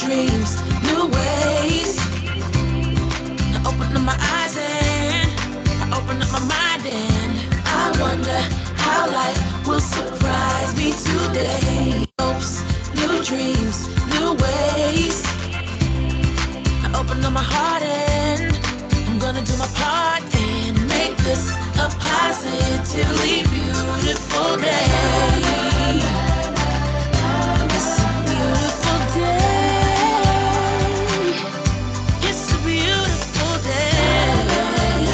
dreams, new ways. I open up my eyes and I open up my mind and I wonder how life will surprise me today. Hopes, new dreams, new ways. I open up my heart and I'm gonna do my part and make this a positively beautiful day. It's a beautiful day. It's a beautiful day.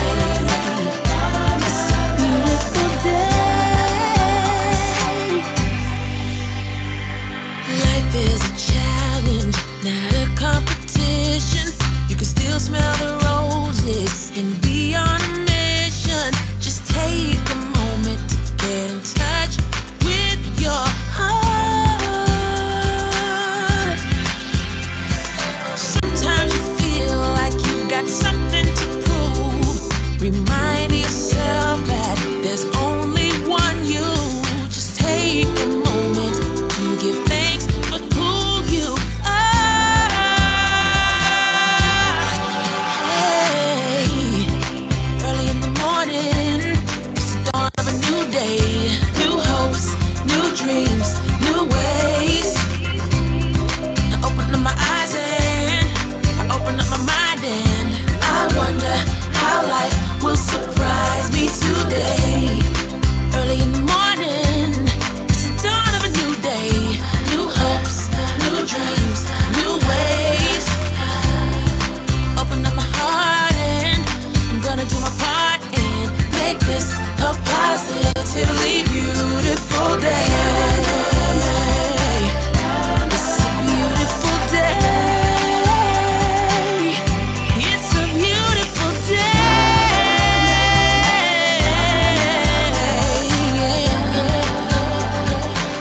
It's a beautiful day. Life is a challenge, not a competition. You can still smell the roses and be on a mission. Just take a moment to get in touch with your heart. Sometimes you feel like you've got something to prove. Remind yourself that there's only one you. Just take a moment to give thanks for who you are. Hey, early in the morning, it's the dawn of a new day. New hopes, new dreams, new ways. I open up my eyes and I open up my mind and I wonder how life will surprise me today. Early in the morning, it's the dawn of a new day. New hopes, new dreams, new ways. Open up my heart and I'm gonna do my part and make this a positively beautiful day. It's a beautiful day. It's a beautiful day.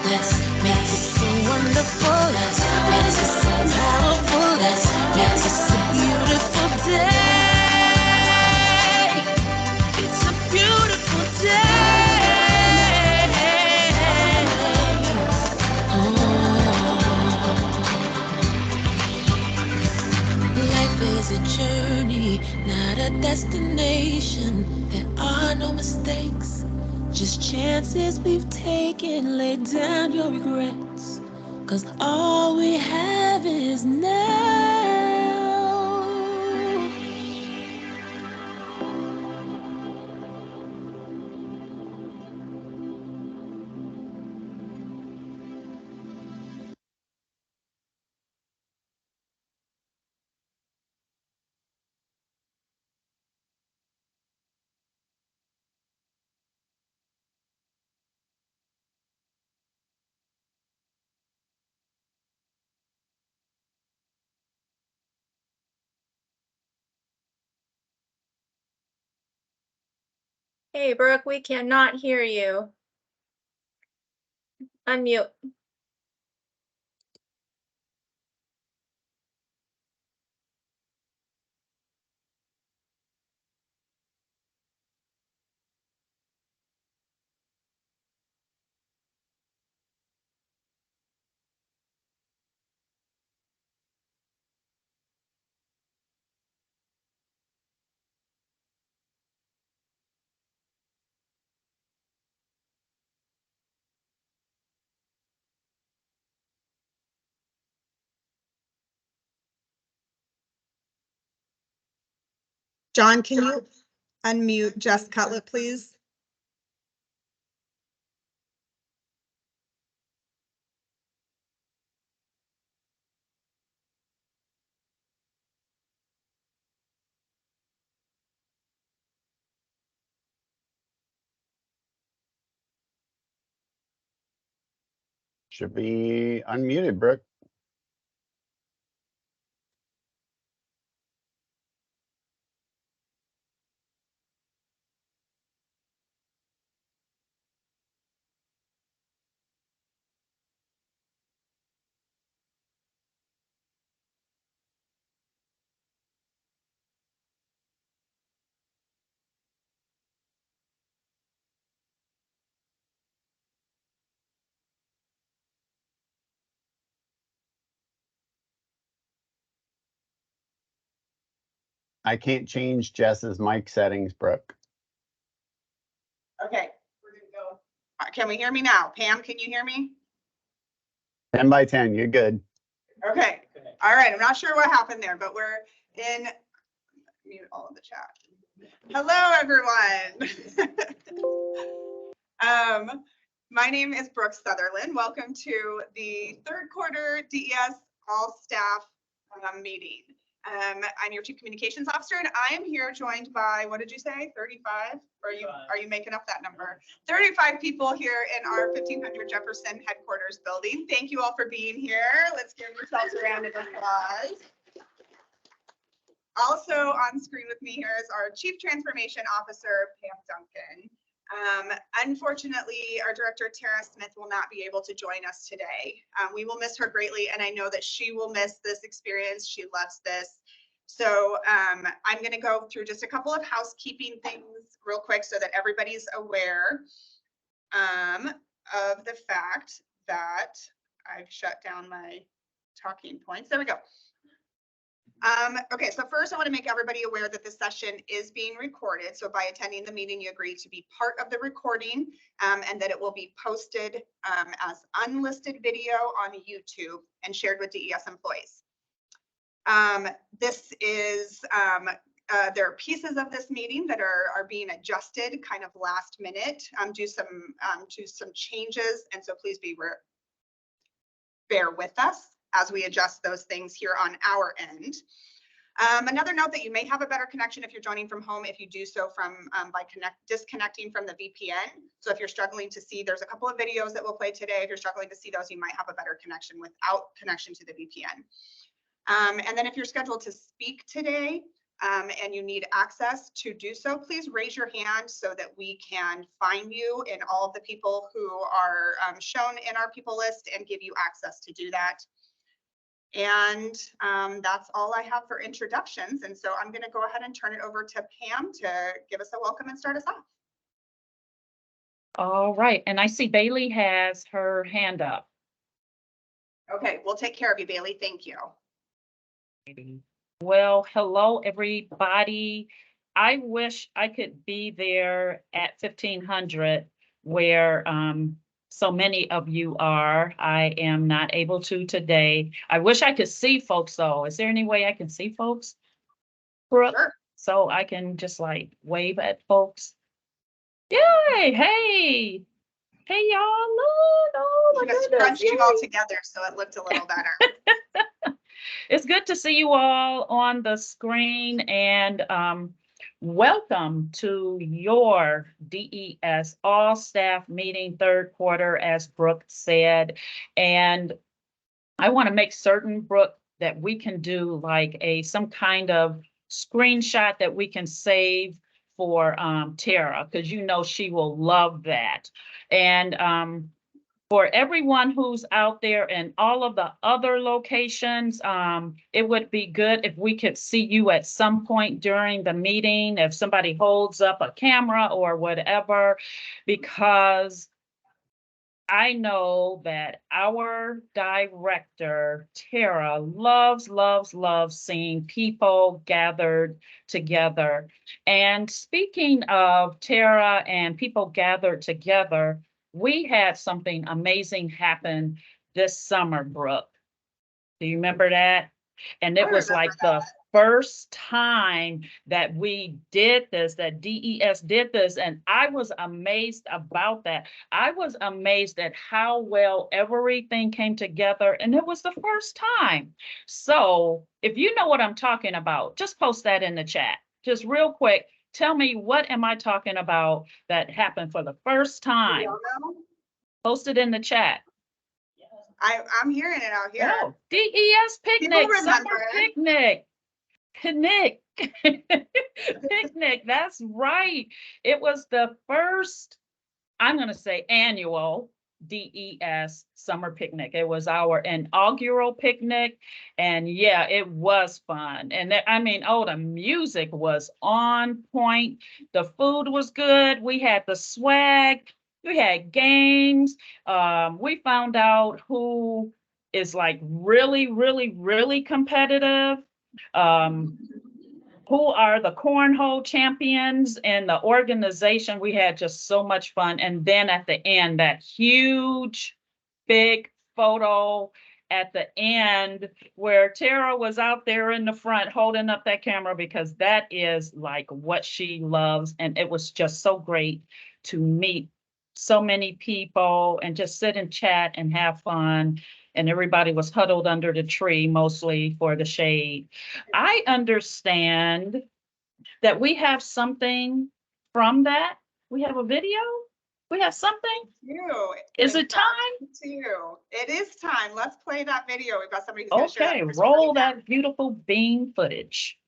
Let's make this so wonderful. Let's make this so powerful. Let's make this a beautiful day. It's a beautiful day. Oh. Life is a journey, not a destination. There are no mistakes, just chances we've taken. Lay down your regrets, 'cause all we have is now. Hey, Brooke, we cannot hear you. Unmute. John, can you unmute Jess Cutlett, please? Should be unmuted, Brooke. I can't change Jess's mic settings, Brooke. Okay, we're gonna go. Can we hear me now? Pam, can you hear me? 10 by 10, you're good. Okay, all right. I'm not sure what happened there, but we're in, mute all of the chat. Hello, everyone. My name is Brooke Sutherland. Welcome to the third quarter DES all staff meeting. I'm your Chief Communications Officer, and I am here joined by, what did you say, 35? Or are you making up that number? 35 people here in our 1500 Jefferson headquarters building. Thank you all for being here. Let's give yourselves a round of applause. Also on screen with me here is our Chief Transformation Officer, Pam Duncan. Unfortunately, our director, Tara Smith, will not be able to join us today. We will miss her greatly, and I know that she will miss this experience. She loves this. So I'm going to go through just a couple of housekeeping things real quick so that everybody's aware of the fact that I've shut down my talking points. There we go. Okay, so first I want to make everybody aware that this session is being recorded. So by attending the meeting, you agree to be part of the recording and that it will be posted as unlisted video on YouTube and shared with DES employees. This is, there are pieces of this meeting that are being adjusted kind of last minute to some changes. And so please bear with us as we adjust those things here on our end. Another note that you may have a better connection if you're joining from home, if you do so from by disconnecting from the VPN. So if you're struggling to see, there's a couple of videos that we'll play today. If you're struggling to see those, you might have a better connection without connection to the VPN. And then if you're scheduled to speak today and you need access to do so, please raise your hand so that we can find you in all of the people who are shown in our people list and give you access to do that. And that's all I have for introductions. And so I'm going to go ahead and turn it over to Pam to give us a welcome and start us off. All right. And I see Bailey has her hand up. Okay, we'll take care of you, Bailey. Thank you. Well, hello, everybody. I wish I could be there at 1500 where so many of you are. I am not able to today. I wish I could see folks though. Is there any way I can see folks? Brooke? Sure. So I can just like wave at folks. Yay! Hey! Hey y'all! Look! Oh my Just goodness! crunched you all together so it looked a little better. It's good to see you all on the screen, and welcome to your DES all staff meeting, third quarter, as Brooke said. And I want to make certain, Brooke, that we can do like some kind of screenshot that we can save for Tara, because you know she will love that. And for everyone who's out there in all of the other locations, it would be good if we could see you at some point during the meeting, if somebody holds up a camera or whatever, because I know that our director, Tara, loves seeing people gathered together. And speaking of Tara and people gathered together, we had something amazing happen this summer, Brooke. Do you remember that? And it was like the first time that we did this, that DES did this. And I was amazed about that. I was amazed at how well everything came together. And it was the first time. So if you know what I'm talking about, just post that in the chat. Just real quick. Tell me, what am I talking about that happened for the first time? Post it in the chat. I'm hearing it out here. Oh, DES picnic, summer picnic. Picnic, that's right. It was the first, I'm going to say annual DES summer picnic. It was our inaugural picnic, and yeah, it was fun. And I mean, oh, the music was on point. The food was good. We had the swag. We had games. We found out who is like really competitive. who are the cornhole champions and the organization. We had just so much fun. And then at the end, that huge, big photo at the end where Tara was out there in the front holding up that camera, because that is like what she loves. And it was just so great to meet so many people and just sit and chat and have fun. And everybody was huddled under the tree, mostly for the shade. I understand that we have something from that. We have a video. We have something. You. Is In it fact, time? too. It is time. Let's play that video. We've got somebody who's gonna share that Okay, with us roll right now. that beautiful bean footage.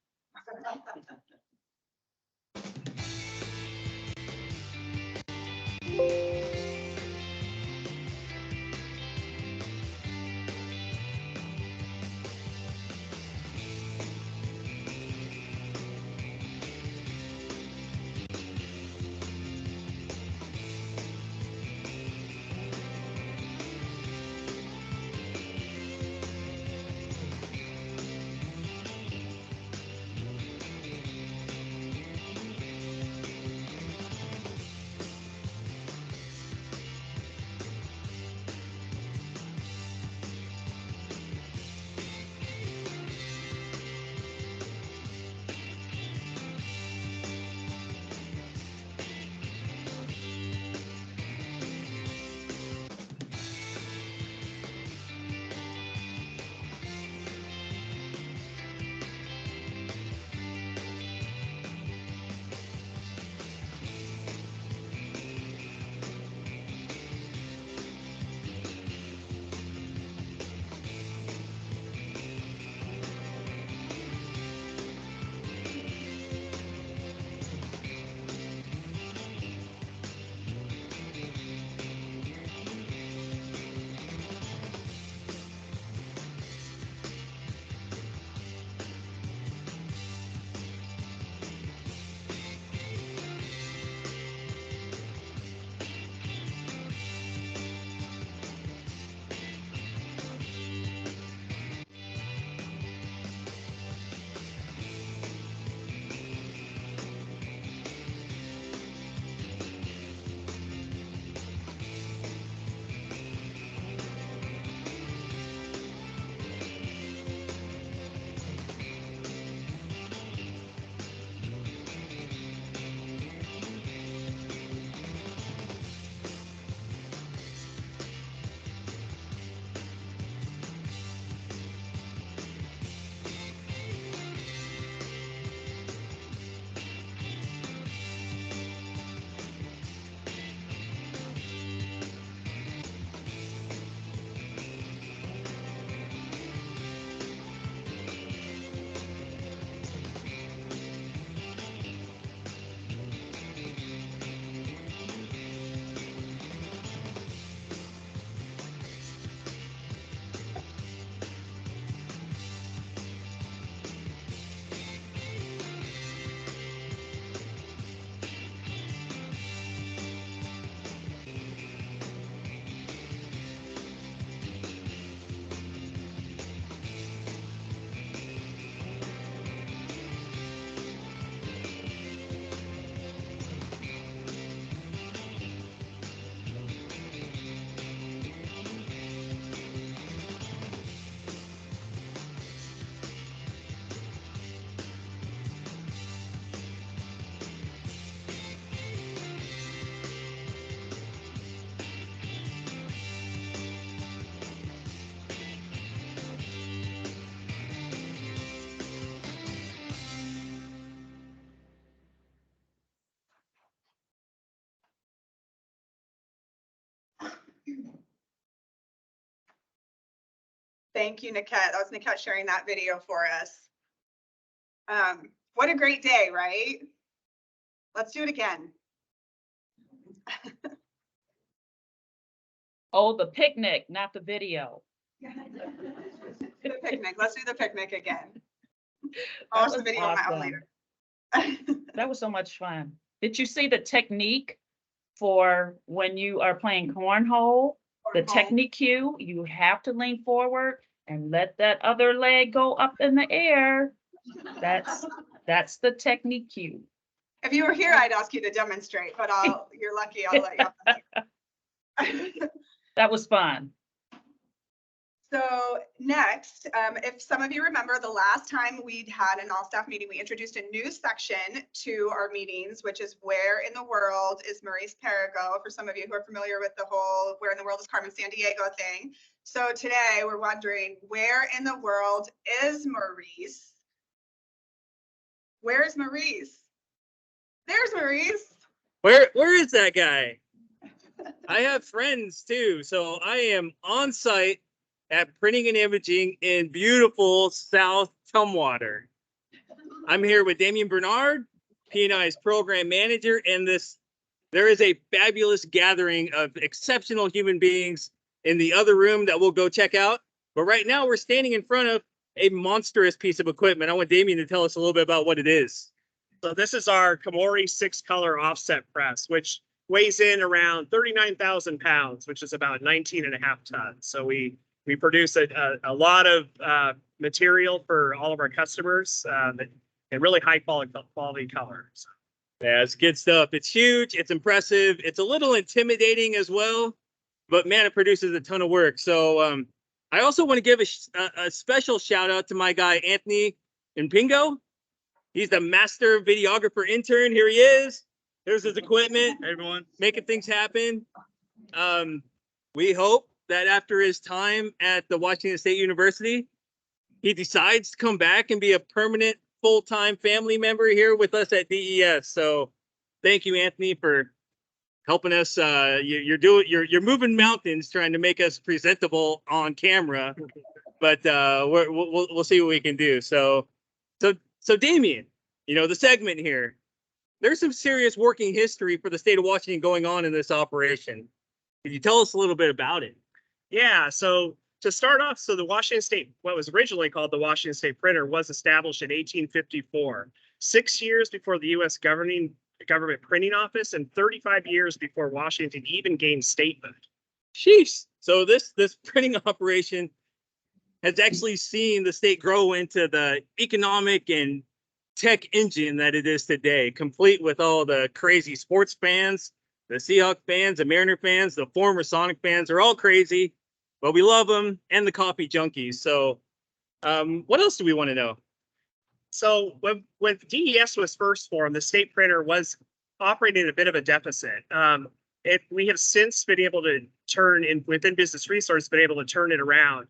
Thank you, Niket. That was Niket sharing that video for us. What a great day, right? Let's do it again. Oh, the picnic, not the video. The picnic. Let's do the picnic again. That Watch the was video on that one awesome. later. That was so much fun. Did you see the technique for when you are playing cornhole? The technique cue, you have to lean forward and let that other leg go up in the air. That's That's the technique cue. If you were here, I'd ask you to demonstrate, but you're lucky I'll let you. That was fun. So next, if some of you remember the last time we'd had an all-staff meeting, we introduced a new section to our meetings, which is where in the world is Maurice Perigo, for some of you who are familiar with the whole where in the world is Carmen Sandiego thing. So today we're wondering, where in the world is Maurice? Where is Maurice? There's Maurice. Where is that guy? I have friends too, so I am on site at Printing and Imaging in beautiful South Tumwater. I'm here with Damien Bernard, P&I's program manager, and there is a fabulous gathering of exceptional human beings in the other room that we'll go check out. But right now we're standing in front of a monstrous piece of equipment. I want Damien to tell us a little bit about what it is. So this is our Komori 6-color offset press, which weighs in around 39,000 pounds, which is about 19 and a half tons. So we produce a lot of material for all of our customers and really high quality colors. Yeah, it's good stuff. It's huge. It's impressive. It's a little intimidating as well, but man, it produces a ton of work. So I also want to give a special shout out to my guy, Anthony Impingo. He's the master videographer intern. Here he is. Here's his equipment. Hey, everyone. Making things happen. We hope that after his time at the Washington State University, he decides to come back and be a permanent full-time family member here with us at DES. So thank you, Anthony, for helping us. You're moving mountains trying to make us presentable on camera, but we'll see what we can do. So Damien, the segment here, there's some serious working history for the state of Washington going on in this operation. Could you tell us a little bit about it? Yeah, so to start off, so the Washington State, what was originally called the Washington State Printer, was established in 1854, 6 years before the U.S. government printing office and 35 years before Washington even gained statehood. Sheesh. So this printing operation has actually seen the state grow into the economic and tech engine that it is today, complete with all the crazy sports fans, the Seahawks fans, the Mariner fans, the former Sonic fans are all crazy, but we love them, and the coffee junkies. So what else do we want to know? So when DES was first formed, the state printer was operating at a bit of a deficit. We have since been able to within business resource, been able to turn it around,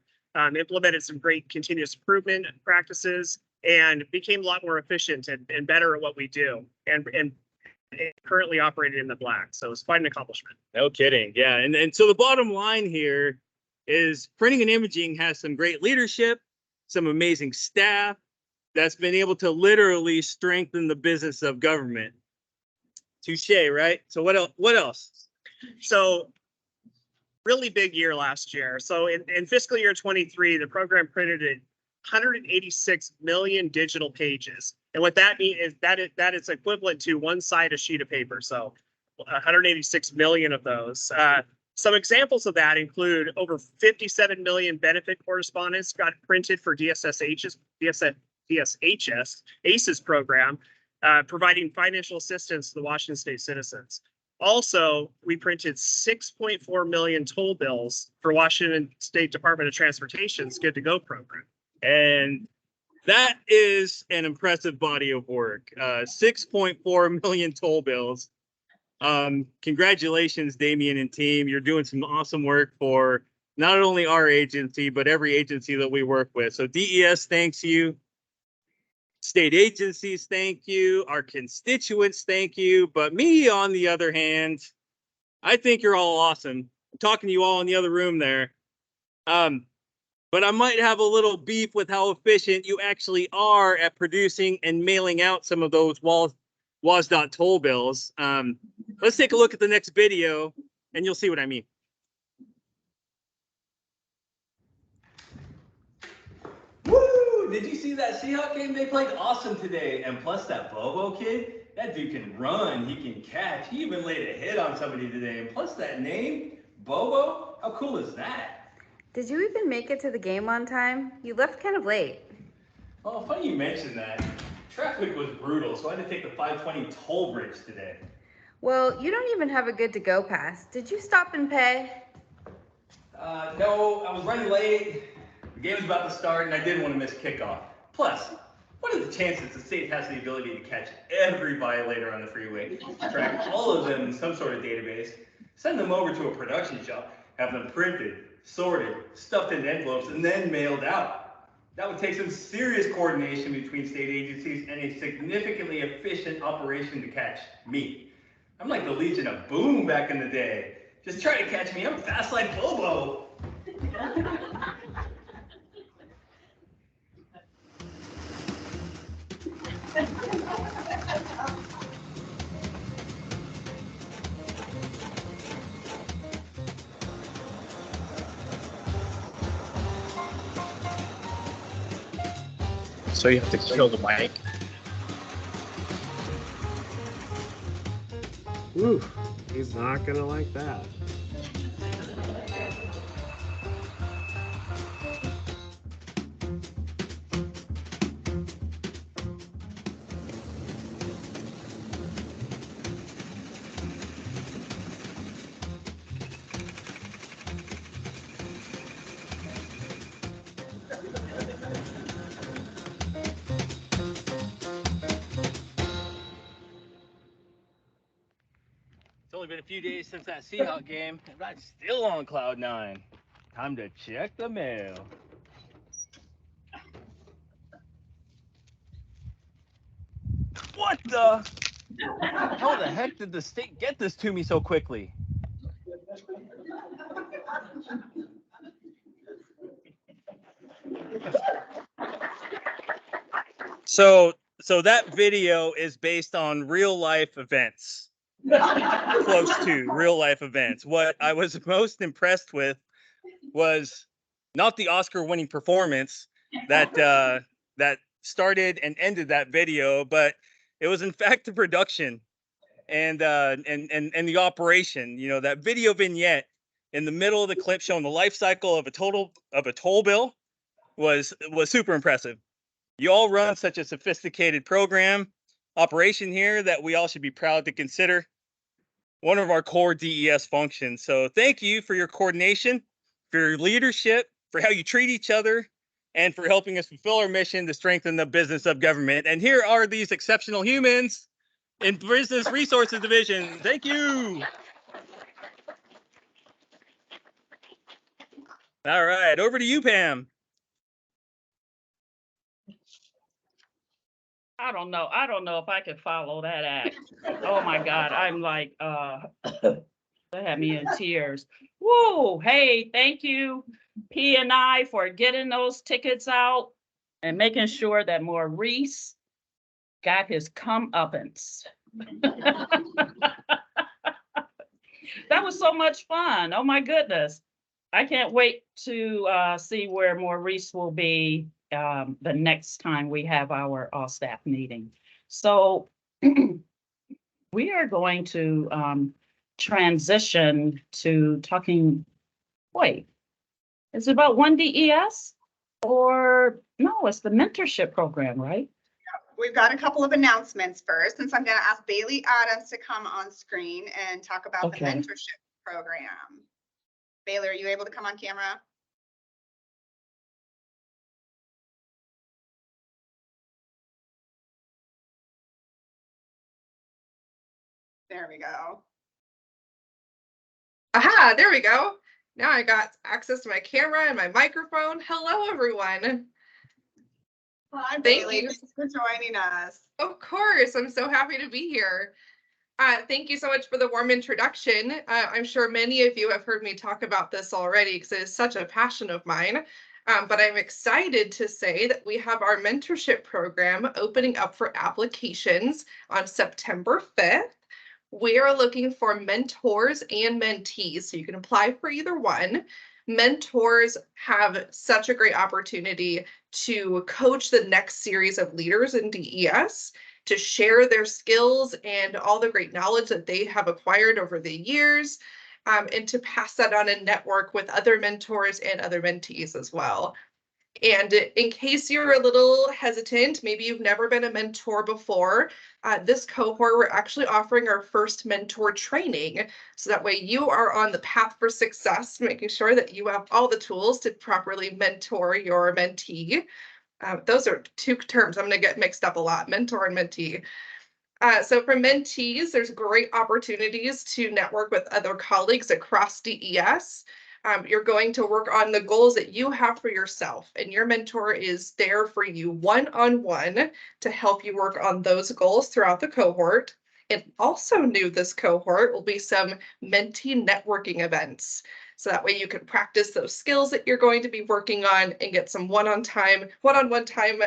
implemented some great continuous improvement practices, and became a lot more efficient and better at what we do, and currently operated in the black. So it's quite an accomplishment. No kidding. Yeah. And so the bottom line here is Printing and Imaging has some great leadership, some amazing staff that's been able to literally strengthen the business of government. Touche, right? So what else? So really big year last year. So in fiscal year 23, the program printed 186 million digital pages. And what that means is that is equivalent to one side a sheet of paper. So 186 million of those. Some examples of that include over 57 million benefit correspondence got printed for DSHS ACES program, providing financial assistance to the Washington State citizens. Also, we printed 6.4 million toll bills for Washington State Department of Transportation's Good to Go program. And that is an impressive body of work. 6.4 million toll bills. Congratulations, Damien and team. You're doing some awesome work for not only our agency, but every agency that we work with. So DES thanks you. State agencies thank you. Our constituents thank you. But me, on the other hand, I think you're all awesome. I'm talking to you all in the other room there. But I might have a little beef with how efficient you actually are at producing and mailing out some of those WASDOT toll bills. Let's take a look at the next video and you'll see what I mean. Woo! Did you see that Seahawks game? They played awesome today. And plus that Bobo kid, that dude can run, he can catch. He even laid a hit on somebody today. And plus that name, Bobo, how cool is that? Did you even make it to the game on time? You left kind of late. Oh, funny you mentioned that. Traffic was brutal, so I had to take the 520 toll bridge today. Well, you don't even have a good to go pass. Did you stop and pay? No, I was running late. The game was about to start, and I didn't want to miss kickoff. Plus, what are the chances the state has the ability to catch every violator on the freeway, track all of them in some sort of database, send them over to a production shop, have them printed, sorted, stuffed in envelopes, and then mailed out? That would take some serious coordination between state agencies and a significantly efficient operation to catch me. I'm like the Legion of Boom back in the day. Just try to catch me, I'm fast like Bobo. So you have to kill the mic. Ooh, he's not gonna like that. It's only been a few days since that Seahawk game, and I'm still on cloud 9. Time to check the mail. What the? How the heck did the state get this to me so quickly? So that video is based on real life events. Close to real life events. What I was most impressed with was not the Oscar-winning performance that started and ended that video, but it was in fact the production and the operation. You know, that video vignette in the middle of the clip showing the life cycle of a toll bill was super impressive. You all run such a sophisticated program operation here that we all should be proud to consider one of our core DES functions. So thank you for your coordination, for your leadership, for how you treat each other, and for helping us fulfill our mission to strengthen the business of government. And here are these exceptional humans in Business Resources Division. Thank you. All right, over to you, Pam. I don't know. I don't know if I can follow that act. Oh my God. I'm like, that had me in tears. Woo! Hey, thank you, P&I, for getting those tickets out and making sure that Maurice got his comeuppance. That was so much fun. Oh my goodness. I can't wait to see where Maurice will be the next time we have our all-staff meeting. So we are going to transition to talking, wait, is it about One DES? Or no, it's the mentorship program, right? We've got a couple of announcements first, and so I'm going to ask Bailey Adams to come on screen and talk about the mentorship program. Bailey, are you able to come on camera? There we go. Aha, there we go. Now I got access to my camera and my microphone. Hello, everyone. Hi, Bailey. Thank you for joining us. Of course, I'm so happy to be here. Thank you so much for the warm introduction. I'm sure many of you have heard me talk about this already because it is such a passion of mine. But I'm excited to say that we have our mentorship program opening up for applications on September 5th. We are looking for mentors and mentees, so you can apply for either one. Mentors have such a great opportunity to coach the next series of leaders in DES, to share their skills and all the great knowledge that they have acquired over the years, and to pass that on and network with other mentors and other mentees as well. And in case you're a little hesitant, maybe you've never been a mentor before, this cohort, we're actually offering our first mentor training. So that way you are on the path for success, making sure that you have all the tools to properly mentor your mentee. Those are two terms I'm going to get mixed up a lot, mentor and mentee. So for mentees, there's great opportunities to network with other colleagues across DES. You're going to work on the goals that you have for yourself, and your mentor is there for you one-on-one to help you work on those goals throughout the cohort. And also new this cohort will be some mentee networking events. So that way you can practice those skills that you're going to be working on and get some one-on-one time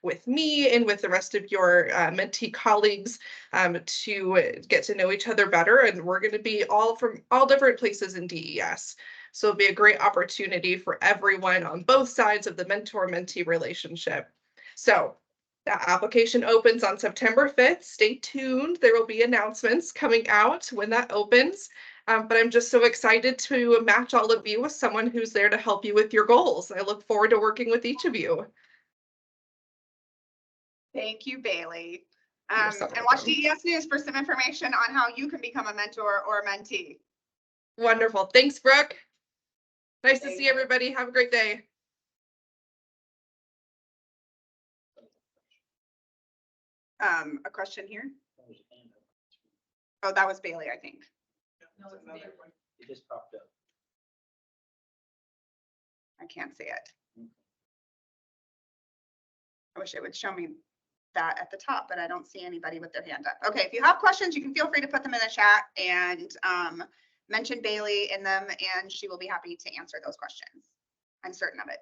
with me and with the rest of your mentee colleagues to get to know each other better. And we're going to be all from all different places in DES. So it'll be a great opportunity for everyone on both sides of the mentor-mentee relationship. So that application opens on September 5th. Stay tuned. There will be announcements coming out when that opens. But I'm just so excited to match all of you with someone who's there to help you with your goals. I look forward to working with each of you. Thank you, Bailey. You're so And watch welcome. DES News for some information on how you can become a mentor or a mentee. Wonderful. Thanks, Brooke. Nice to Thank see you. everybody. Have a great day. A question here? Oh, that was Bailey, I think. It just popped up. I can't see it. I wish it would show me that at the top, but I don't see anybody with their hand up. Okay, if you have questions, you can feel free to put them in the chat and mention Bailey in them, and she will be happy to answer those questions. I'm certain of it.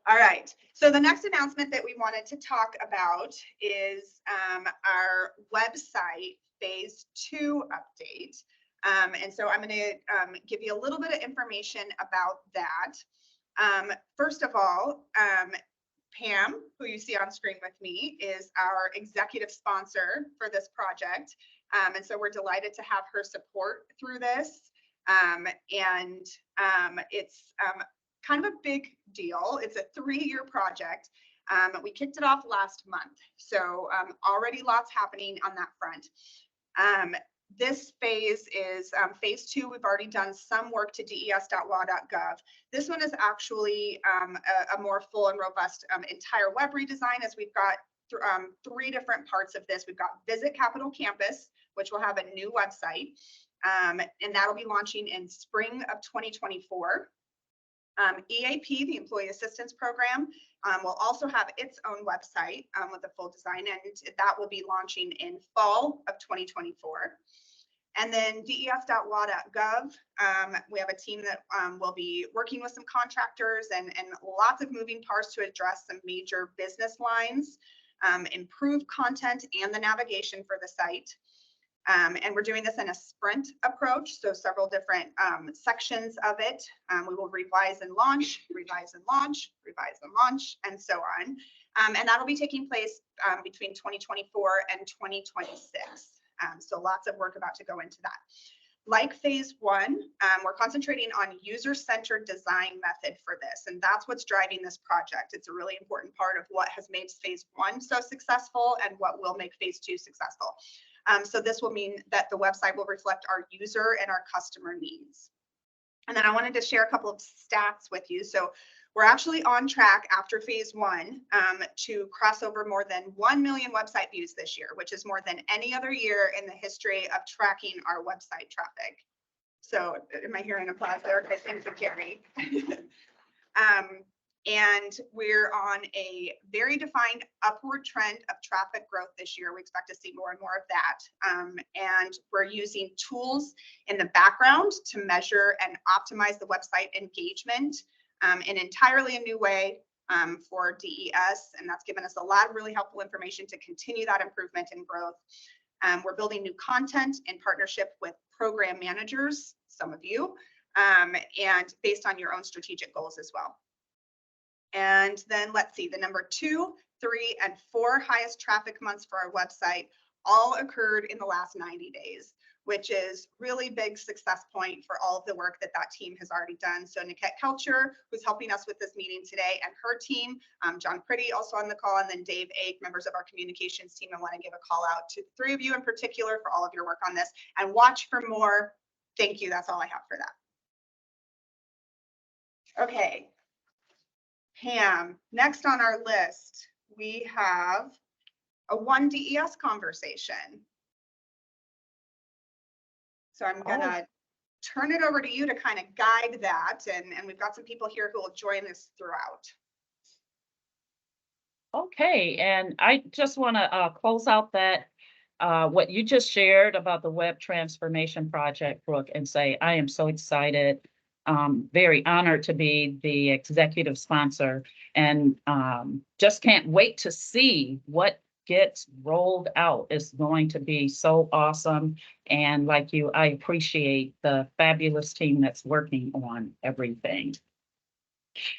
All right, so the next announcement that we wanted to talk about is our website phase 2 update. And so I'm going to give you a little bit of information about that. First of all, Pam, who you see on screen with me, is our executive sponsor for this project. And so we're delighted to have her support through this. It's kind of a big deal. It's a 3-year project. We kicked it off last month. So already lots happening on that front. This phase is phase 2. We've already done some work to des.wa.gov. This one is actually a more full and robust entire web redesign, as we've got 3 different parts of this. We've got Visit Capitol Campus, which will have a new website, and that'll be launching in spring of 2024. EAP, the Employee Assistance Program, will also have its own website with a full design, and that will be launching in fall of 2024. And then des.wa.gov, we have a team that will be working with some contractors and lots of moving parts to address some major business lines, improve content and the navigation for the site. And we're doing this in a sprint approach, so several different sections of it. We will revise and launch, revise and launch, revise and launch, and so on. And that'll be taking place between 2024 and 2026. So lots of work about to go into that. Like phase 1, we're concentrating on user-centered design method for this, and that's what's driving this project. It's a really important part of what has made phase 1 so successful and what will make phase 2 successful. So this will mean that the website will reflect our user and our customer needs. And then I wanted to share a couple of stats with you. So we're actually on track after phase 1 to cross over more than 1 million website views this year, which is more than any other year in the history of tracking our website traffic. So am I hearing applause there? Because thanks for Carrie. And we're on a very defined upward trend of traffic growth this year. We expect to see more and more of that. And we're using tools in the background to measure and optimize the website engagement in entirely a new way for DES. And that's given us a lot of really helpful information to continue that improvement and growth. We're building new content in partnership with program managers, some of you, and based on your own strategic goals as well. And then let's see, the number 2, 3, and 4 highest traffic months for our website all occurred in the last 90 days, which is really big success point for all of the work that that team has already done. So Niket Kelcher, who's helping us with this meeting today, and her team, John Pretty also on the call, and then Dave Ake, members of our communications team. I want to give a call out to the three of you in particular for all of your work on this, and watch for more. Thank you. That's all I have for that. Okay. Pam, next on our list, we have a One DES conversation. So I'm gonna turn it over to you to kind of guide that, and we've got some people here who will join us throughout. Okay, and I just want to close out that what you just shared about the web transformation project, Brooke, and say I am so excited, very honored to be the executive sponsor, and just can't wait to see what gets rolled out. It's going to be so awesome. And like you, I appreciate the fabulous team that's working on everything.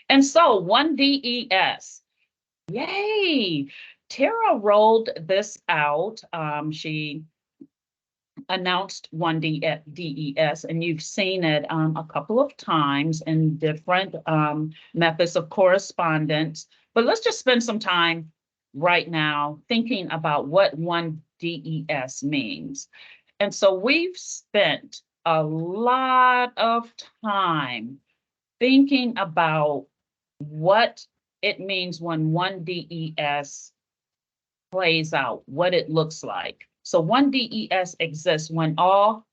And so One DES, yay! Tara rolled this out. She announced One DES, and you've seen it a couple of times in different methods of correspondence. But let's just spend some time right now thinking about what One DES means. And so we've spent a lot of time thinking about what it means when One DES plays out, what it looks like. So One DES exists when all,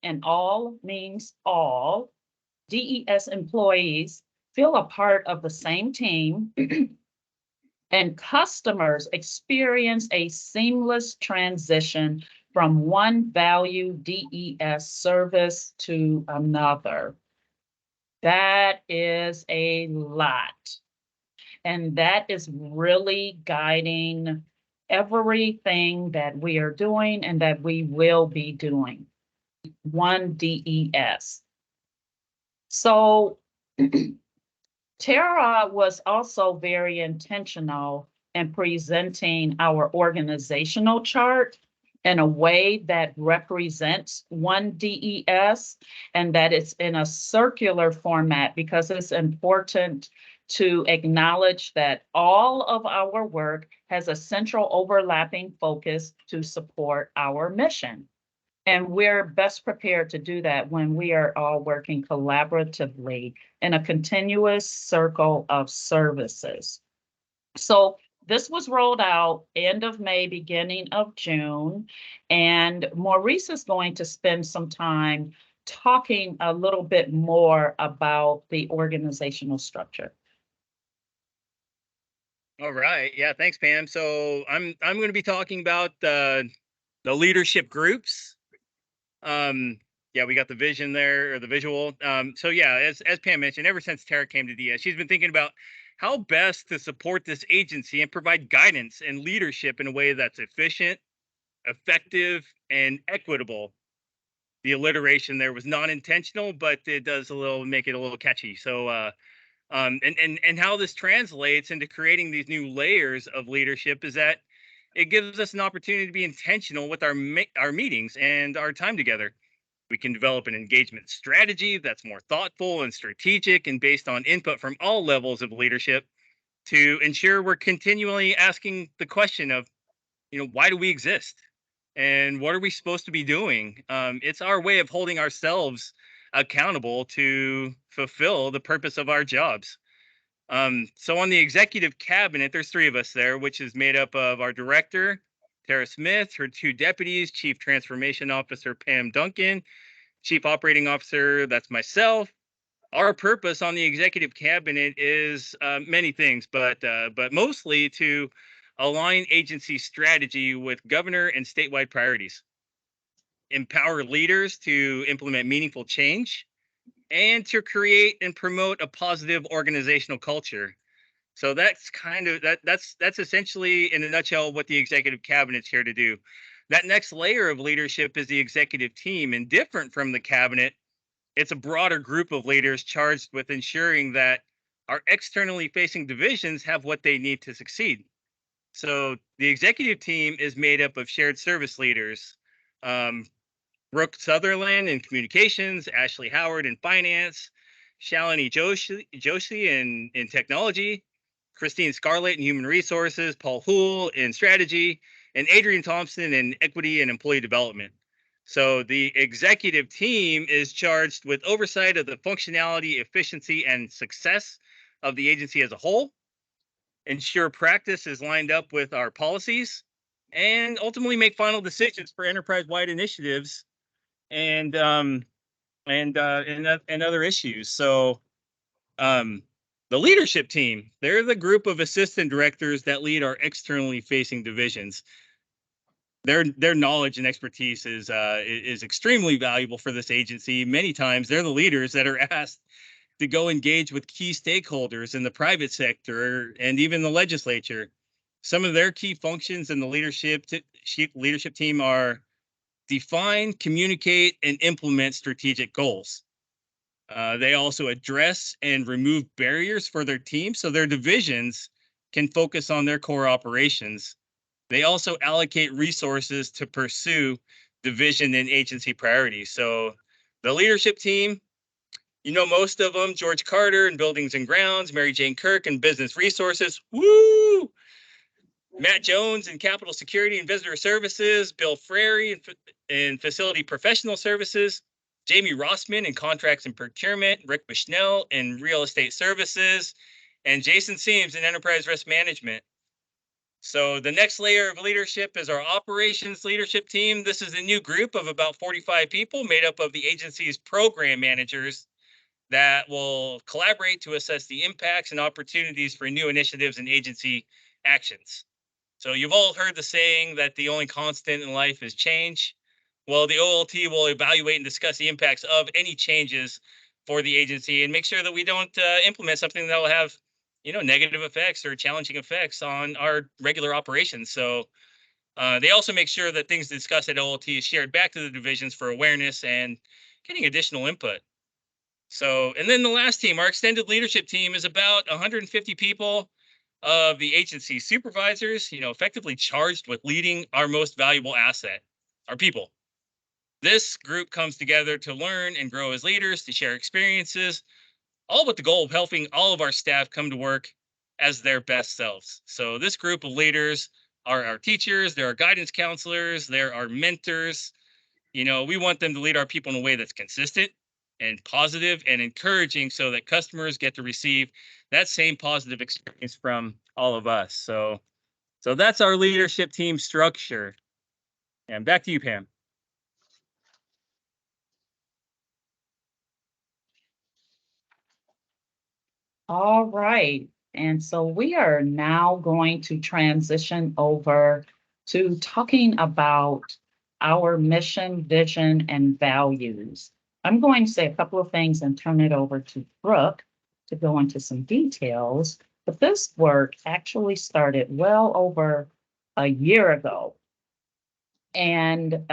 and all means all, DES employees feel a part of the same team and customers experience a seamless transition from one value DES service to another. That is a lot. And that is really guiding everything that we are doing and that we will be doing. One DES. So Tara was also very intentional in presenting our organizational chart in a way that represents One DES, and that it's in a circular format because it's important to acknowledge that all of our work has a central overlapping focus to support our mission. And we're best prepared to do that when we are all working collaboratively in a continuous circle of services. So this was rolled out end of May, beginning of June, and Maurice is going to spend some time talking a little bit more about the organizational structure. All right. Yeah, thanks, Pam. So I'm going to be talking about the leadership groups. Yeah, we got the vision there, or the visual. So yeah, as Pam mentioned, ever since Tara came to DS, she's been thinking about how best to support this agency and provide guidance and leadership in a way that's efficient, effective, and equitable. The alliteration there was non-intentional, but it does make it a little catchy. So and how this translates into creating these new layers of leadership is that it gives us an opportunity to be intentional with our meetings and our time together. We can develop an engagement strategy that's more thoughtful and strategic and based on input from all levels of leadership to ensure we're continually asking the question of, why do we exist? And what are we supposed to be doing? It's our way of holding ourselves accountable to fulfill the purpose of our jobs. So on the executive cabinet, there's 3 of us there, which is made up of our director, Tara Smith, her 2 deputies, Chief Transformation Officer Pam Duncan, Chief Operating Officer, that's myself. Our purpose on the executive cabinet is many things, but mostly to align agency strategy with governor and statewide priorities, empower leaders to implement meaningful change, and to create and promote a positive organizational culture. So that's kind of that's essentially in a nutshell what the executive cabinet's here to do. That next layer of leadership is the executive team, and different from the cabinet, it's a broader group of leaders charged with ensuring that our externally facing divisions have what they need to succeed. So the executive team is made up of shared service leaders, Brooke Sutherland in communications, Ashley Howard in finance, Shalini Joshi in technology, Christine Scarlett in human resources, Paul Hool in strategy, and Adrian Thompson in equity and employee development. So the executive team is charged with oversight of the functionality, efficiency, and success of the agency as a whole, ensure practice is lined up with our policies, and ultimately make final decisions for enterprise-wide initiatives and other issues. So the leadership team, they're the group of assistant directors that lead our externally facing divisions. Their knowledge and expertise is extremely valuable for this agency. Many times they're the leaders that are asked to go engage with key stakeholders in the private sector and even the legislature. Some of their key functions in the leadership team are define, communicate, and implement strategic goals. They also address and remove barriers for their team so their divisions can focus on their core operations. They also allocate resources to pursue division and agency priorities. So the leadership team, you know most of them: George Carter in buildings and grounds, Mary Jane Kirk in business resources, woo! Matt Jones in capital security and visitor services, Bill Frary in facility professional services, Jamie Rossman in contracts and procurement, Rick Bushnell in real estate services, and Jason Seams in enterprise risk management. So the next layer of leadership is our operations leadership team. This is a new group of about 45 people made up of the agency's program managers that will collaborate to assess the impacts and opportunities for new initiatives and agency actions. So you've all heard the saying that the only constant in life is change. Well, the OLT will evaluate and discuss the impacts of any changes for the agency and make sure that we don't implement something that will have, negative effects or challenging effects on our regular operations. So they also make sure that things discussed at OLT is shared back to the divisions for awareness and getting additional input. So, and then the last team, our extended leadership team, is about 150 people of the agency supervisors, effectively charged with leading our most valuable asset, our people. This group comes together to learn and grow as leaders, to share experiences, all with the goal of helping all of our staff come to work as their best selves. So this group of leaders are our teachers, they're our guidance counselors, they're our mentors. We want them to lead our people in a way that's consistent and positive and encouraging so that customers get to receive that same positive experience from all of us. So that's our leadership team structure. And back to you, Pam. All right. And so we are now going to transition over to talking about our mission, vision, and values. I'm going to say a couple of things and turn it over to Brooke to go into some details. But this work actually started well over a year ago. And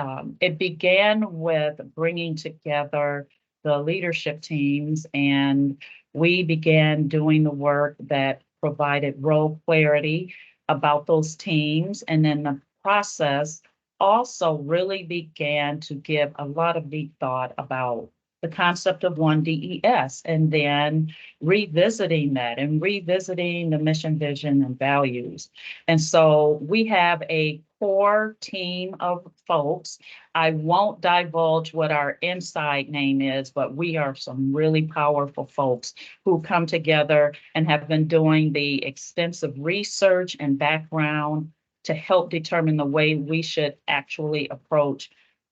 it began with bringing together the leadership teams, and we began doing the work that provided role clarity about those teams. And then the process also really began to give a lot of deep thought about the concept of One DES, and then revisiting that and revisiting the mission, vision, and values. And so we have a core team of folks. I won't divulge what our inside name is, but we are some really powerful folks who come together and have been doing the extensive research and background to help determine the way we should actually approach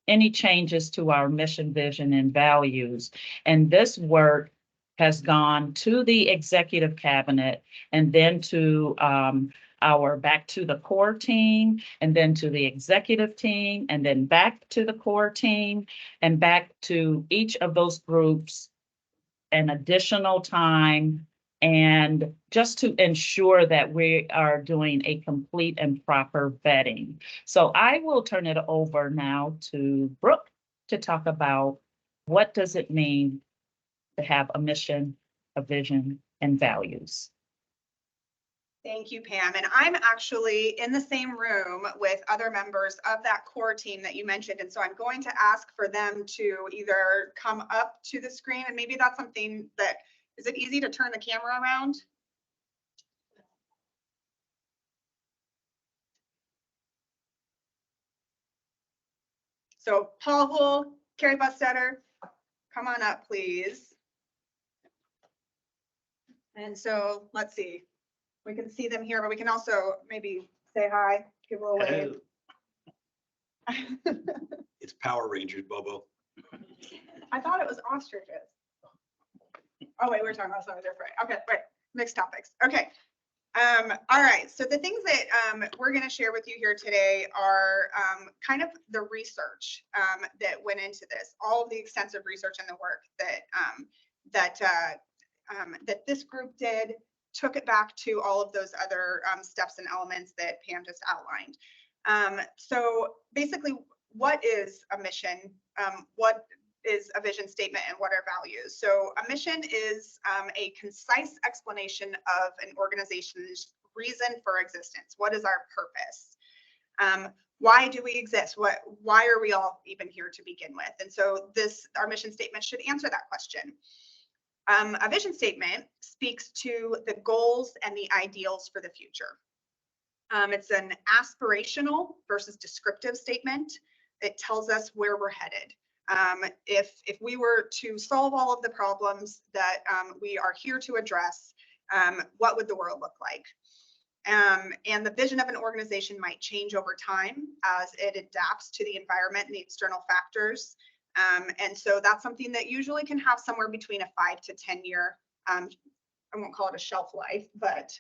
any changes to our mission, vision, and values. And this work has gone to the executive cabinet and then to back to the core team, and then to the executive team, and then back to the core team, and back to each of those groups an additional time, and just to ensure that we are doing a complete and proper vetting. So I will turn it over now to Brooke to talk about what does it mean to have a mission, a vision, and values. Thank you, Pam. And I'm actually in the same room with other members of that core team that you mentioned. And so I'm going to ask for them to either come up to the screen, and maybe that's something that, is it easy to turn the camera around? So Paul Hull, Carrie Bustetter, come on up, please. And so let's see, we can see them here, but we can also maybe say hi, give a little wave. It's Power Rangers, Bobo. I thought it was ostriches. Oh wait, we're talking about something different. Okay, right, mixed topics. Okay. All right, so the things that we're going to share with you here today are kind of the research that went into this, all of the extensive research and the work that that this group did, took it back to all of those other steps and elements that Pam just outlined. So basically, what is a mission? What is a vision statement, and what are values? So a mission is a concise explanation of an organization's reason for existence. What is our purpose? Why do we exist? Why are we all even here to begin with? And so our mission statement should answer that question. A vision statement speaks to the goals and the ideals for the future. It's an aspirational versus descriptive statement. It tells us where we're headed. If we were to solve all of the problems that we are here to address, what would the world look like? And the vision of an organization might change over time as it adapts to the environment and the external factors. And so that's something that usually can have somewhere between a 5 to 10 year, I won't call it a shelf life, but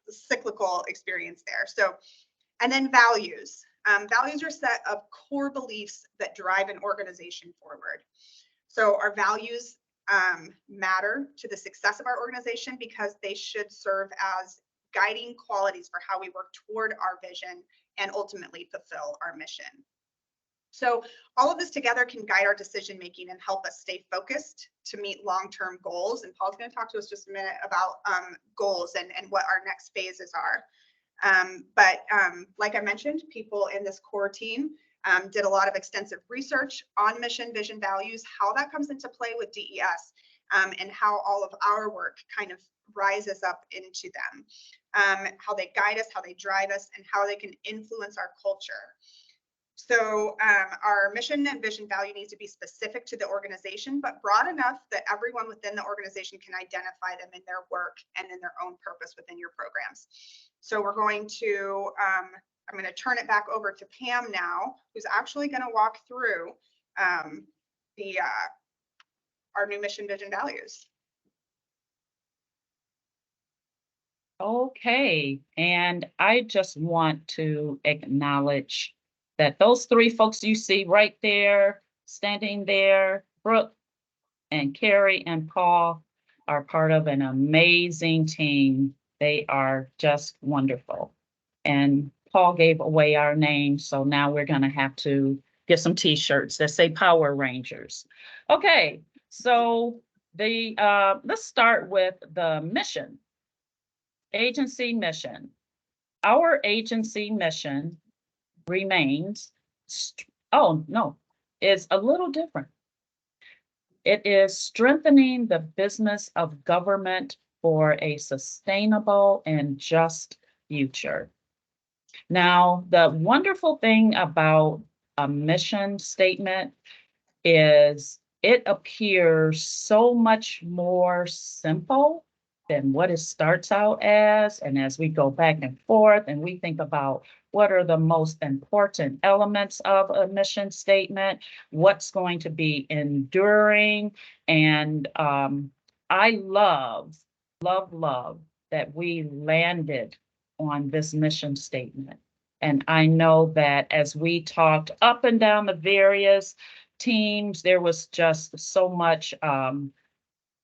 cyclical experience there. So, and then values. Values are a set of core beliefs that drive an organization forward. So our values matter to the success of our organization because they should serve as guiding qualities for how we work toward our vision and ultimately fulfill our mission. So all of this together can guide our decision making and help us stay focused to meet long-term goals. And Paul's going to talk to us just a minute about goals and what our next phases are. But like I mentioned, people in this core team did a lot of extensive research on mission, vision, values, how that comes into play with DES, and how all of our work kind of rises up into them, how they guide us, how they drive us, and how they can influence our culture. So our mission and vision value needs to be specific to the organization, but broad enough that everyone within the organization can identify them in their work and in their own purpose within your programs. So we're going to, I'm going to turn it back over to Pam now, who's actually going to walk through our new mission, vision, values. Okay, and I just want to acknowledge that those three folks you see right there, standing there, Brooke and Carrie and Paul, are part of an amazing team. They are just wonderful. And Paul gave away our name, so now we're going to have to get some t-shirts that say Power Rangers. Okay, so let's start with the mission. Agency mission. Our agency mission remains, is a little different. It is strengthening the business of government for a sustainable and just future. Now, the wonderful thing about a mission statement is it appears so much more simple than what it starts out as. And as we go back and forth and we think about what are the most important elements of a mission statement, what's going to be enduring. And I love that we landed on this mission statement. And I know that as we talked up and down the various teams, there was just so much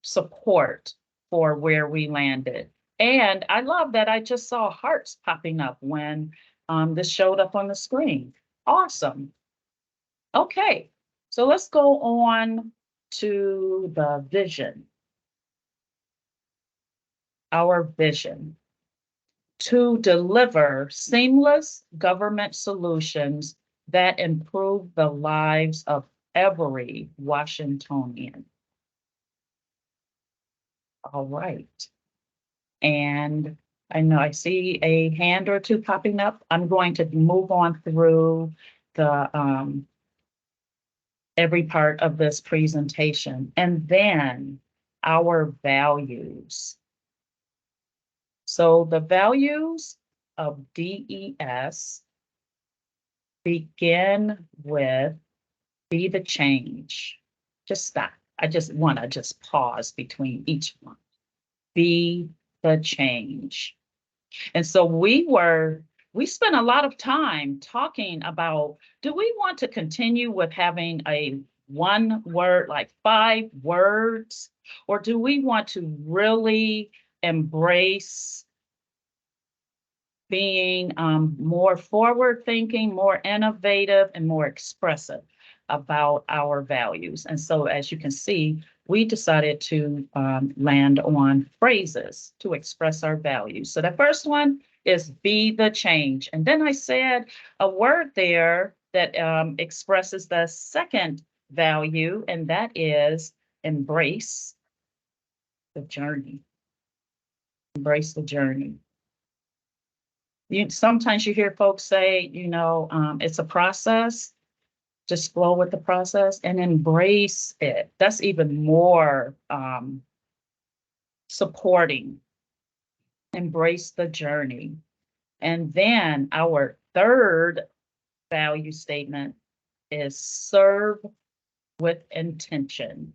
support for where we landed. And I love that I just saw hearts popping up when this showed up on the screen. Awesome. Okay, so let's go on to the vision. Our vision. to deliver seamless government solutions that improve the lives of every Washingtonian. All right. And I know I see a hand or two popping up. I'm going to move on through the every part of this presentation, and then our values. So the values of DES begin with be the change. Just stop. I just want to just pause between each one. Be the change. And so we spent a lot of time talking about, do we want to continue with having a one word, like 5 words, or do we want to really embrace being more forward thinking, more innovative, and more expressive about our values? And so as you can see, we decided to land on phrases to express our values. So the first one is be the change. And then I said a word there that expresses the second value, and that is embrace the journey. Embrace the journey. Sometimes you hear folks say, it's a process. Just flow with the process and embrace it. That's even more supporting. Embrace the journey. And then our third value statement is serve with intention.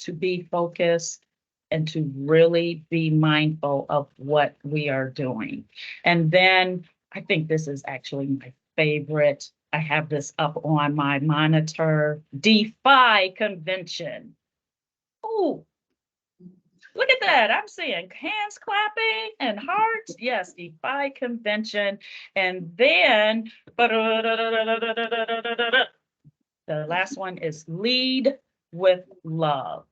To be focused and to really be mindful of what we are doing. And then I think this is actually my favorite. I have this up on my monitor. Defy convention. Oh, look at that. I'm seeing hands clapping and hearts. Yes, defy convention. And then the last one is lead with love.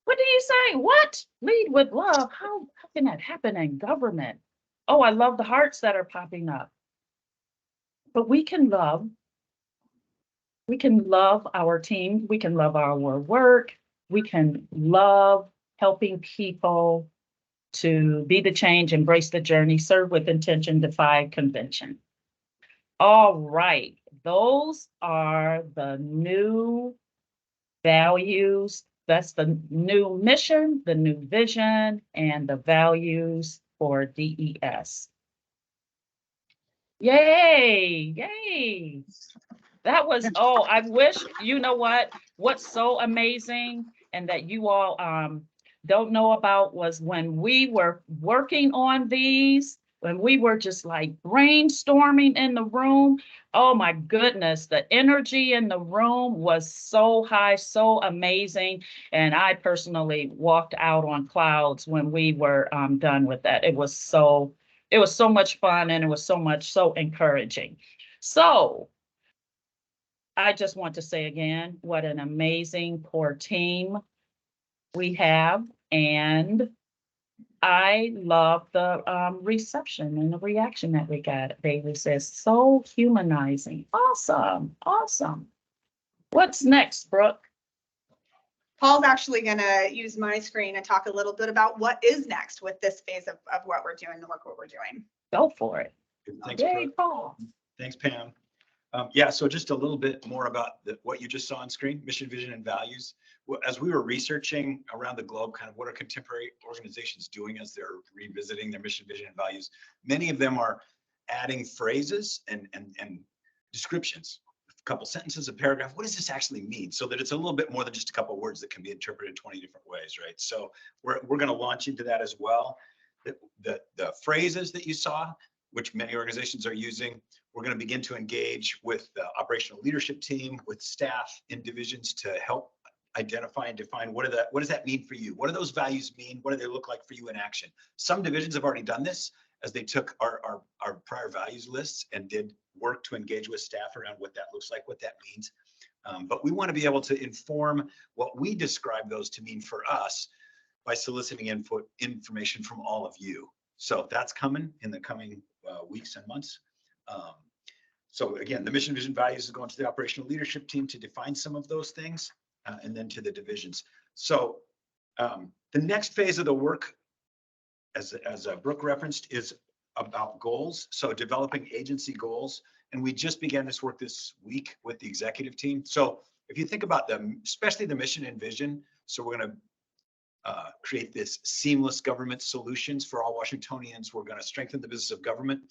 What do you say? What? Lead with love? How can that happen in government? Oh, I love the hearts that are popping up. But we can love our team. We can love our work. We can love helping people to be the change, embrace the journey, serve with intention, defy convention. All right. Those are the new values. That's the new mission, the new vision, and the values for DES. Yay, yay. That was, oh, I wish, what's so amazing and that you all don't know about was when we were working on these, when we were just like brainstorming in the room, oh my goodness, the energy in the room was so high, so amazing. And I personally walked out on clouds when we were done with that. It was so much fun, and it was so encouraging. So I just want to say again, what an amazing core team we have. And I love the reception and the reaction that we got. Bailey says, so humanizing. Awesome, awesome. What's next, Brooke? Paul's actually going to use my screen and talk a little bit about what is next with this phase of what we're doing, the work what we're doing. Go for it. Thanks, Yay, Paul. Thanks, Pam. Yeah, so just a little bit more about what you just saw on screen, mission, vision, and values. As we were researching around the globe, kind of what are contemporary organizations doing as they're revisiting their mission, vision, and values, many of them are adding phrases and descriptions, a couple sentences, a paragraph. What does this actually mean? So that it's a little bit more than just a couple of words that can be interpreted 20 different ways, right? So we're going to launch into that as well. The phrases that you saw, which many organizations are using, we're going to begin to engage with the operational leadership team, with staff in divisions to help identify and define what does that mean for you? What do those values mean? What do they look like for you in action? Some divisions have already done this as they took our prior values lists and did work to engage with staff around what that looks like, what that means. But we want to be able to inform what we describe those to mean for us by soliciting information from all of you. So that's coming in the coming weeks and months. So again, the mission, vision, values is going to the operational leadership team to define some of those things, and then to the divisions. So the next phase of the work, as Brooke referenced, is about goals. So developing agency goals. And we just began this work this week with the executive team. So if you think about them, especially the mission and vision, so we're going to create this seamless government solutions for all Washingtonians. We're going to strengthen the business of government.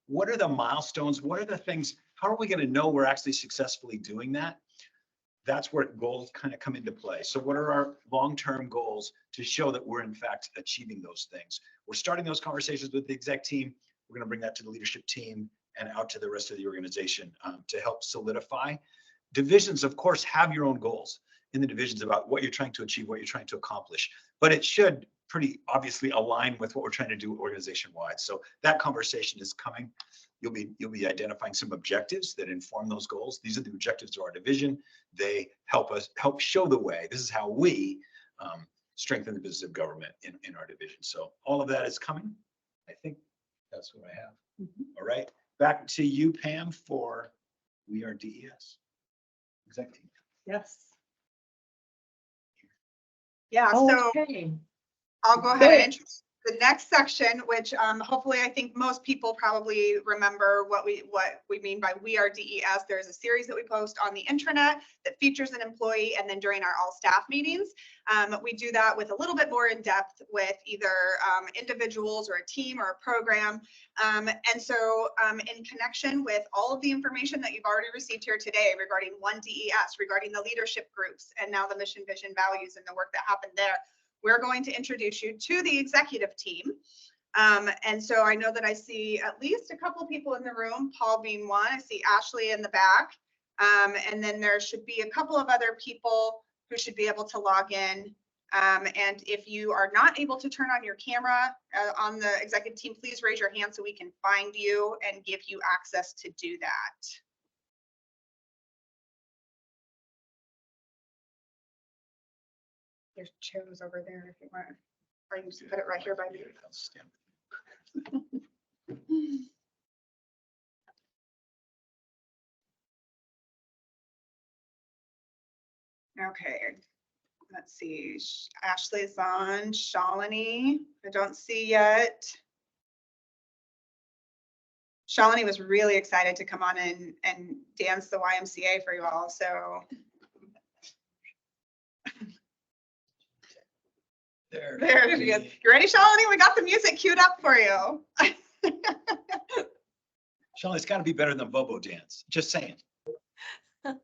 What are the milestones? What are the things? How are we going to know we're actually successfully doing that? That's where goals kind of come into play. So what are our long-term goals to show that we're in fact achieving those things? We're starting those conversations with the exec team. We're going to bring that to the leadership team and out to the rest of the organization to help solidify. Divisions, of course, have your own goals in the divisions about what you're trying to achieve, what you're trying to accomplish, but it should pretty obviously align with what we're trying to do organization-wide. So that conversation is coming. You'll be identifying some objectives that inform those goals. These are the objectives of our division. They help show the way. This is how we strengthen the business of government in our division. So all of that is coming. I think that's what I have. All right, back to you, Pam, for We Are DES. Exec team. Yes. Yeah, so Okay. I'll go ahead and introduce the next section, which hopefully I think most people probably remember what we mean by We Are DES. There's a series that we post on the intranet that features an employee, and then during our all staff meetings, we do that with a little bit more in depth with either individuals or a team or a program. And so in connection with all of the information that you've already received here today regarding One DES, regarding the leadership groups, and now the mission, vision, values, and the work that happened there, we're going to introduce you to the executive team. And so I know that I see at least a couple people in the room, Paul being one. I see Ashley in the back. And then there should be a couple of other people who should be able to log in. And if you are not able to turn on your camera on the executive team, please raise your hand so we can find you and give you access to do that. There's chairs over there if you want, or you can put it right here by me. Okay, let's see. Ashley's on. Shalini, I don't see yet. Shalini was really excited to come on and dance the YMCA for you all. So there she is. You ready, Shalini? We got the music queued up for you. Shalini's got to be better than Bobo dance. Just saying. I'm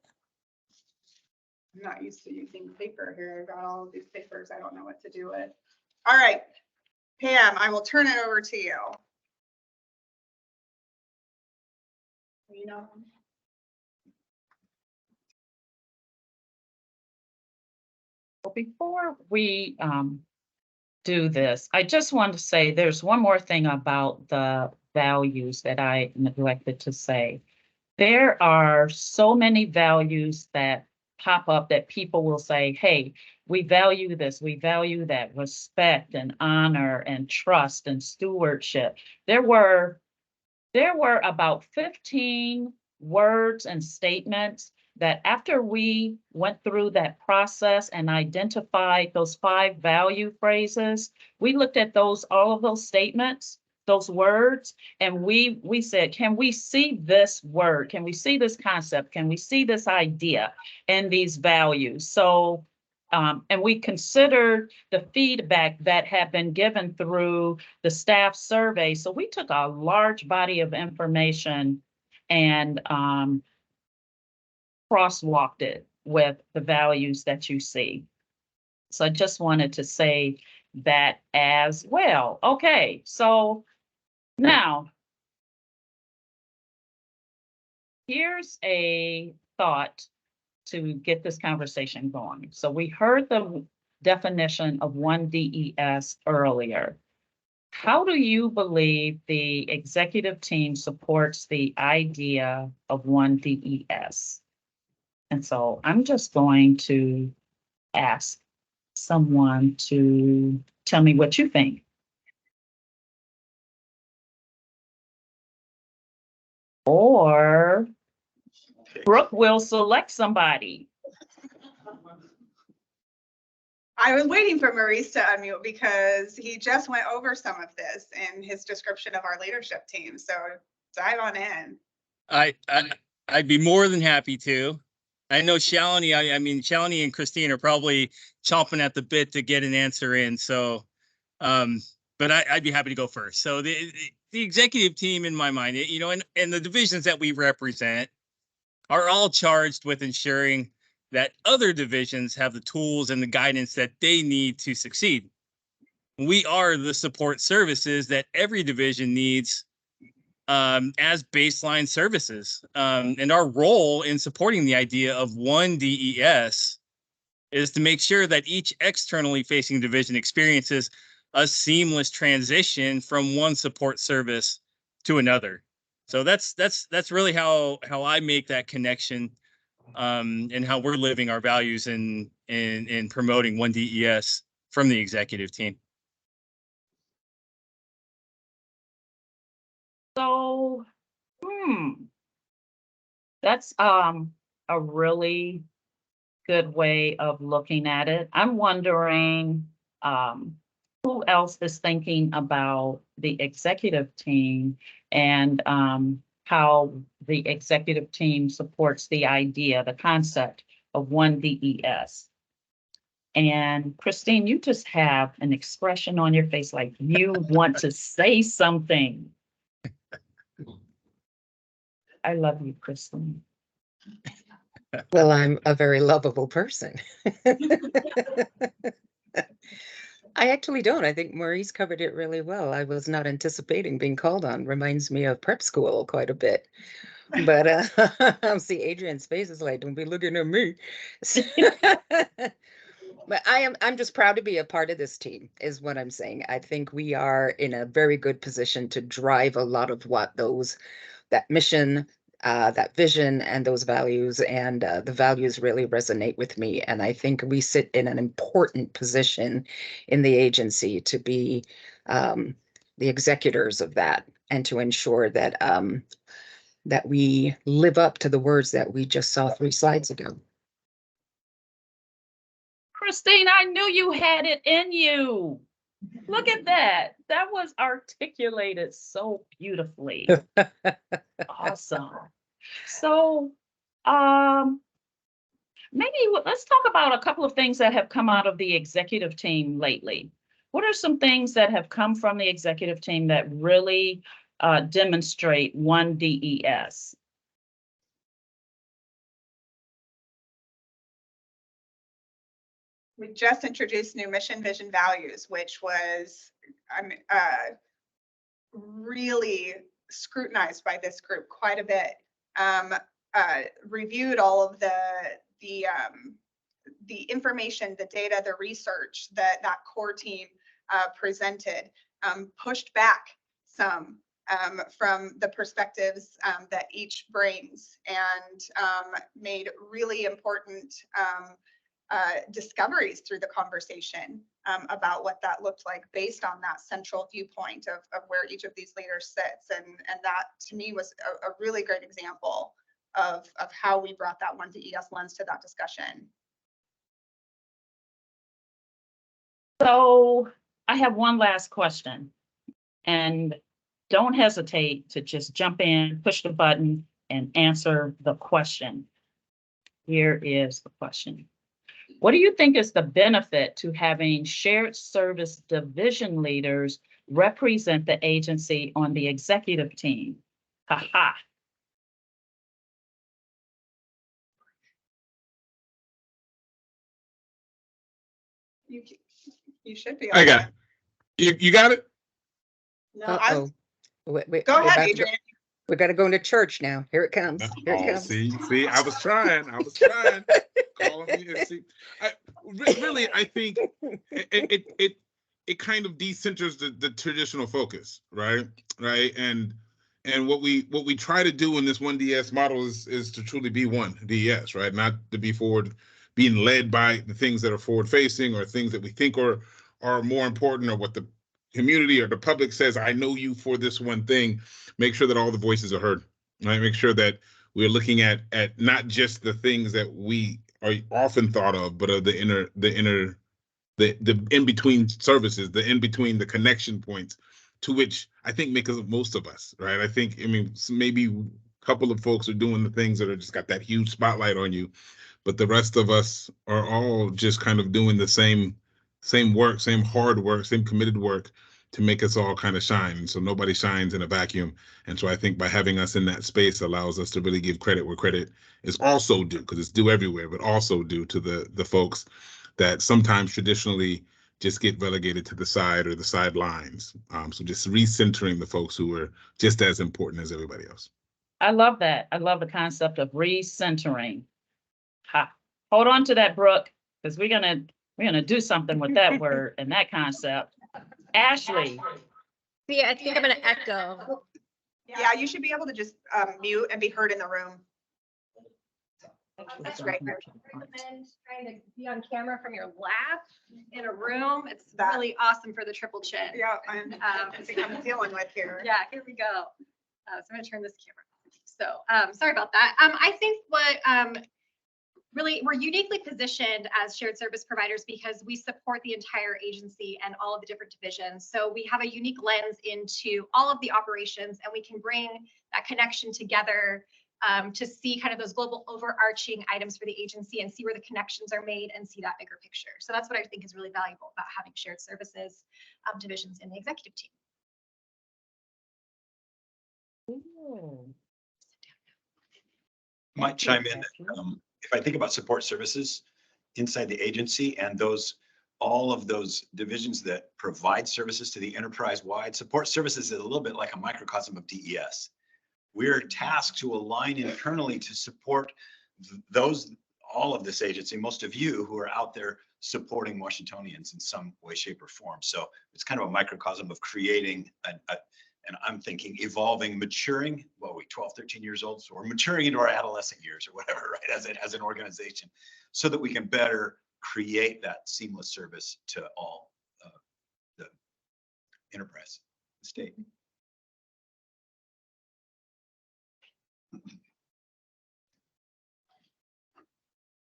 not used to using paper here. I've got all of these papers I don't know what to do with. All right, Pam, I will turn it over to you. You know. Before we do this, I just want to say there's one more thing about the values that I neglected to say. There are so many values that pop up that people will say, hey, we value this, we value that, respect and honor and trust and stewardship. There were about 15 words and statements that after we went through that process and identified those 5 value phrases, we looked at all of those statements, those words, and we said, can we see this word? Can we see this concept? Can we see this idea and these values? So, and we considered the feedback that had been given through the staff survey. So we took a large body of information and crosswalked it with the values that you see. So I just wanted to say that as well. Okay, so now here's a thought to get this conversation going. So we heard the definition of One DES earlier. How do you believe the executive team supports the idea of One DES? And so I'm just going to ask someone to tell me what you think. Or Brooke will select somebody. I was waiting for Maurice to unmute because he just went over some of this in his description of our leadership team. So dive on in. I'd be more than happy to. I know Shalini, I mean, Shalini and Christine are probably chomping at the bit to get an answer in. So, but I'd be happy to go first. So the executive team in my mind, you know, and the divisions that we represent are all charged with ensuring that other divisions have the tools and the guidance that they need to succeed. We are the support services that every division needs as baseline services. And our role in supporting the idea of one DES is to make sure that each externally facing division experiences a seamless transition from one support service to another. So that's really how I make that connection, and how we're living our values in promoting one DES from the executive team. So, that's a really good way of looking at it. I'm wondering who else is thinking about the executive team and how the executive team supports the idea, the concept of one DES. And Christine, you just have an expression on your face like you want to say something. I love you, Christine. Well, I'm a very lovable person. I actually don't. I think Maurice covered it really well. I was not anticipating being called on. Reminds me of prep school quite a bit. But see, Adrian's face is like, don't be looking at me. But I'm just proud to be a part of this team, is what I'm saying. I think we are in a very good position to drive a lot of what that mission, that vision and those values, and the values really resonate with me. And I think we sit in an important position in the agency to be the executors of that and to ensure that that we live up to the words that we just saw 3 slides ago. Christine, I knew you had it in you. Look at that. That was articulated so beautifully. Awesome. So maybe let's talk about a couple of things that have come out of the executive team lately. What are some things that have come from the executive team that really demonstrate one DES? We just introduced new mission, vision, values, which was really scrutinized by this group quite a bit. Reviewed all of the information, the data, the research that core team presented, pushed back some from the perspectives that each brings, and made really important discoveries through the conversation about what that looked like based on that central viewpoint of where each of these leaders sits. And that to me was a really great example of how we brought that one DES lens to that discussion. So I have one last question, and don't hesitate to just jump in, push the button, and answer the question. Here is the question. What do you think is the benefit to having shared service division leaders represent the agency on the executive team? Ha. You should be. I got it. You got it? No, Wait, go ahead, Adrian. We got to go into church now. Here it comes. Here it comes. See, I was trying. Calling me. See, really, I think it kind of decenters the traditional focus, right? And what we try to do in this one DES model is to truly be one DES, right? Not to be forward being led by the things that are forward facing or things that we think are more important, or what the community or the public says, I know you for this one thing. Make sure that all the voices are heard, right? Make sure that we're looking at not just the things that we are often thought of, but of the in between services, the in between, the connection points to which I think make us most of us, right? I think, I mean, maybe a couple of folks are doing the things that are just got that huge spotlight on you, but the rest of us are all just kind of doing the same work, same hard work, same committed work to make us all kind of shine. So nobody shines in a vacuum. And so I think by having us in that space allows us to really give credit where credit is also due, because it's due everywhere, but also due to the folks that sometimes traditionally just get relegated to the side or the sidelines. So just recentering the folks who are just as important as everybody else. I love that. I love the concept of recentering. Ha. Hold on to that, Brooke, because we're gonna do something with that word and that concept. Ashley. See, I think I'm gonna echo. Yeah, you should be able to just mute and be heard in the room. That's great. Recommend trying to be on camera from your lap in a room. It's really awesome for the triple chin. Yeah, I'm dealing with here. Yeah, here we go. So I'm gonna turn this camera off. So sorry about that. I think what really we're uniquely positioned as shared service providers because we support the entire agency and all of the different divisions. So we have a unique lens into all of the operations, and we can bring that connection together to see kind of those global overarching items for the agency and see where the connections are made and see that bigger picture. So that's what I think is really valuable about having shared services divisions in the executive team. Might chime in. If I think about support services inside the agency and all of those divisions that provide services to the enterprise-wide, support services is a little bit like a microcosm of DES. We're tasked to align internally to support all of this agency, most of you who are out there supporting Washingtonians in some way, shape, or form. So it's kind of a microcosm of creating and I'm thinking evolving, maturing, 12, 13 years old. So we're maturing into our adolescent years or whatever, right, as an organization, so that we can better create that seamless service to all the enterprise, the state.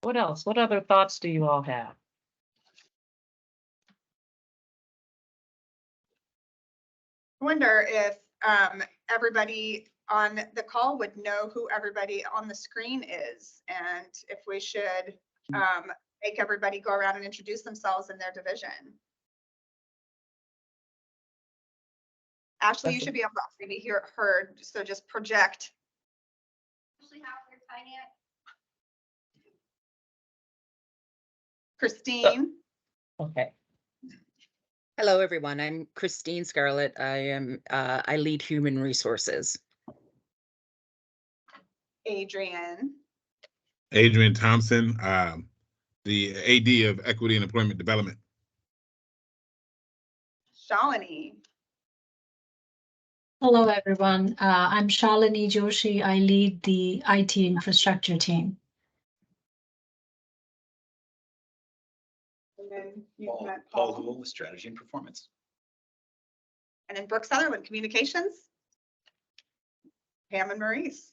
What else? What other thoughts do you all have? I wonder if everybody on the call would know who everybody on the screen is, and if we should make everybody go around and introduce themselves in their division. Ashley, you should be able to be heard, so just project. Christine. Okay. Hello, everyone. I'm Christine Scarlett. I lead human resources. Adrian Thompson, the AD of Equity and Employment Development. Shalini. Hello, everyone. I'm Shalini Joshi. I lead the IT infrastructure team. And then you Paul met Hull with Strategy and Performance. And then Brooke Sutherland, Communications. Pam and Maurice.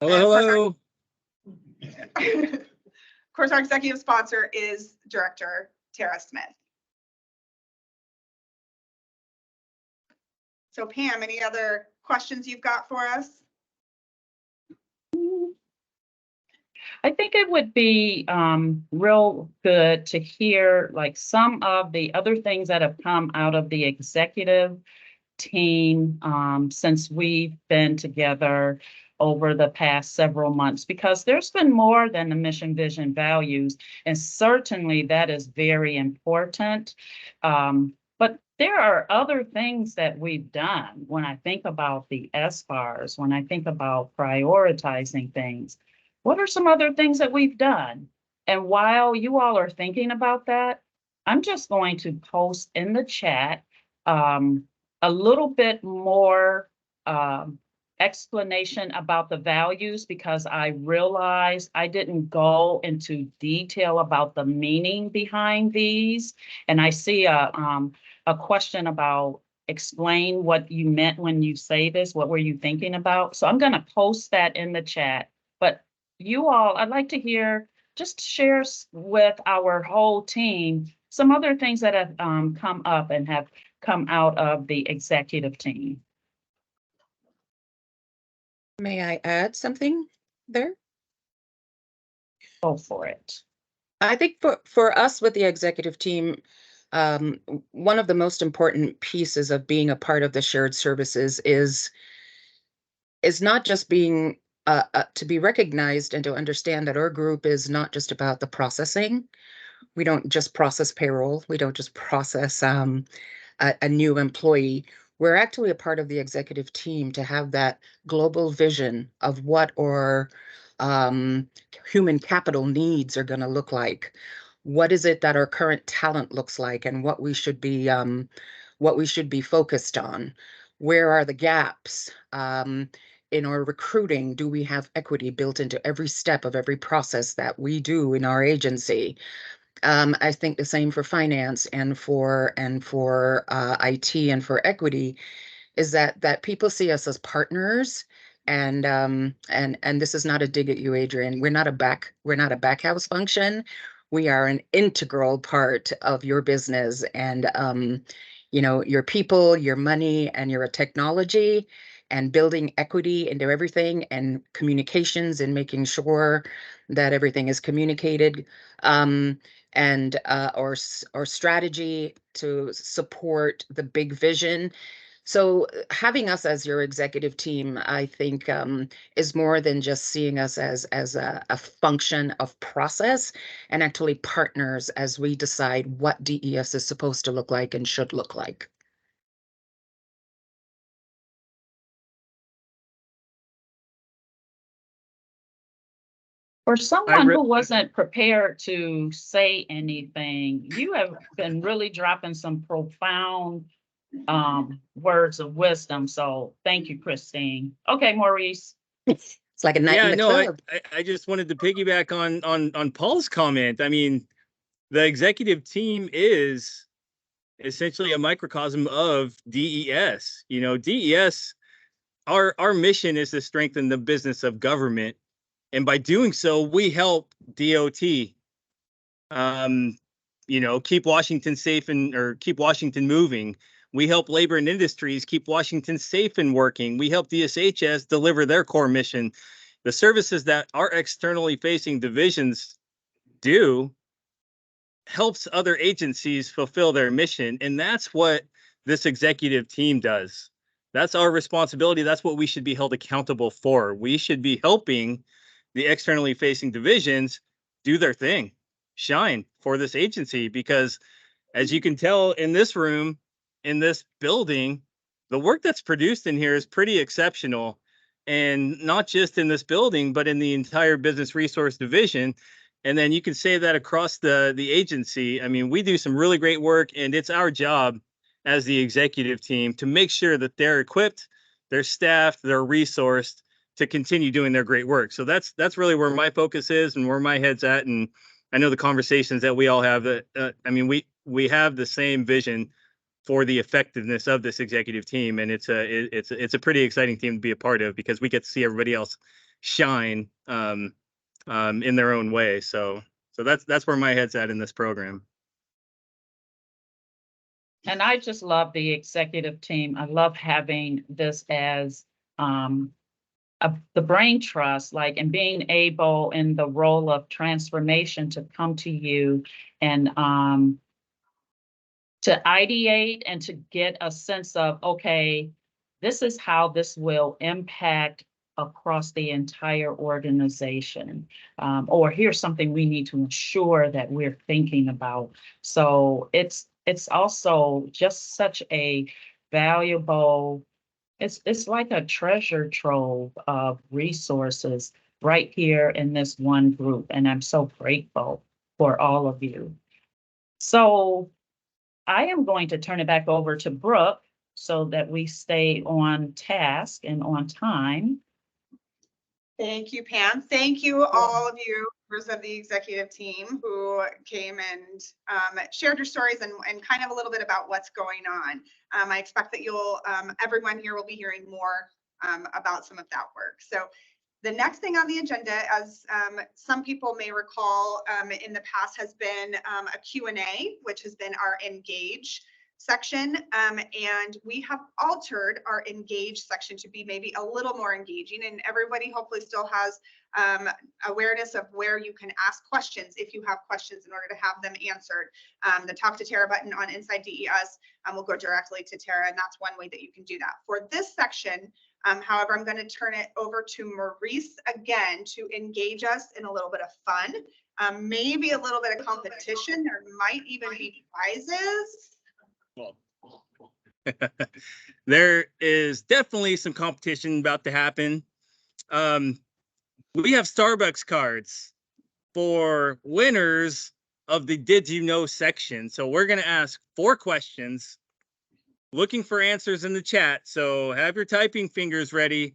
Hello. Of course, our executive sponsor is Director Tara Smith. So Pam, any other questions you've got for us? I think it would be real good to hear like some of the other things that have come out of the executive team since we've been together over the past several months, because there's been more than the mission, vision, values, and certainly that is very important. But there are other things that we've done when I think about the SBARs, when I think about prioritizing things. What are some other things that we've done? And while you all are thinking about that, I'm just going to post in the chat a little bit more explanation about the values because I realized I didn't go into detail about the meaning behind these. And I see a question about explain what you meant when you say this. What were you thinking about? So I'm going to post that in the chat. But you all, I'd like to hear, just share with our whole team some other things that have come up and have come out of the executive team. May I add something there? Go for it. I think for us with the executive team, one of the most important pieces of being a part of the shared services is not just being to be recognized and to understand that our group is not just about the processing. We don't just process payroll. We don't just process a new employee. We're actually a part of the executive team to have that global vision of what our human capital needs are going to look like. What is it that our current talent looks like, and what we should be focused on? Where are the gaps? In our recruiting, do we have equity built into every step of every process that we do in our agency? I think the same for finance and for IT and for equity is that people see us as partners. And this is not a dig at you, Adrian. We're not a back house function. We are an integral part of your business and your people, your money, and your technology, and building equity into everything, and communications, and making sure that everything is communicated, and our strategy to support the big vision. So having us as your executive team, I think, is more than just seeing us as a function of process, and actually partners as we decide what DES is supposed to look like and should look like. For someone who wasn't prepared to say anything, you have been really dropping some profound words of wisdom. So thank you, Christine. Okay, Maurice. It's like a night in the club. I just wanted to piggyback on Paul's comment. I mean, the executive team is essentially a microcosm of DES. You know, DES, our mission is to strengthen the business of government. And by doing so, we help DOT, keep Washington safe or keep Washington moving. We help labor and industries keep Washington safe and working. We help DSHS deliver their core mission. The services that our externally facing divisions do helps other agencies fulfill their mission. And that's what this executive team does. That's our responsibility. That's what we should be held accountable for. We should be helping the externally facing divisions do their thing, shine for this agency, because as you can tell in this room, in this building, the work that's produced in here is pretty exceptional. And not just in this building, but in the entire business resource division. And then you can say that across the agency. I mean, we do some really great work, and it's our job as the executive team to make sure that they're equipped, they're staffed, they're resourced to continue doing their great work. So that's really where my focus is and where my head's at. And I know the conversations that we all have, that we have the same vision for the effectiveness of this executive team, and it's a pretty exciting team to be a part of, because we get to see everybody else shine in their own way. So that's where my head's at in this program. And I just love the executive team. I love having this as the brain trust, and being able in the role of transformation to come to you and to ideate and to get a sense of, okay, this is how this will impact across the entire organization. Or here's something we need to ensure that we're thinking about. So it's also just such a valuable, it's like a treasure trove of resources right here in this one group. And I'm so grateful for all of you. So I am going to turn it back over to Brooke so that we stay on task and on time. Thank you, Pam. Thank you, all of you members of the executive team who came and shared your stories and kind of a little bit about what's going on. I expect that you'll, everyone here will be hearing more about some of that work. So the next thing on the agenda, as some people may recall in the past, has been a Q&A, which has been our Engage section, and we have altered our Engage section to be maybe a little more engaging, and everybody hopefully still has awareness of where you can ask questions if you have questions in order to have them answered. The Talk to Tara button on Inside DES will go directly to Tara, and that's one way that you can do that. For this section, however, I'm going to turn it over to Maurice again to engage us in a little bit of fun, maybe a little bit of competition. There might even be prizes. There is definitely some competition about to happen. We have Starbucks cards for winners of the Did You Know section. So we're going to ask 4 questions, looking for answers in the chat. So have your typing fingers ready.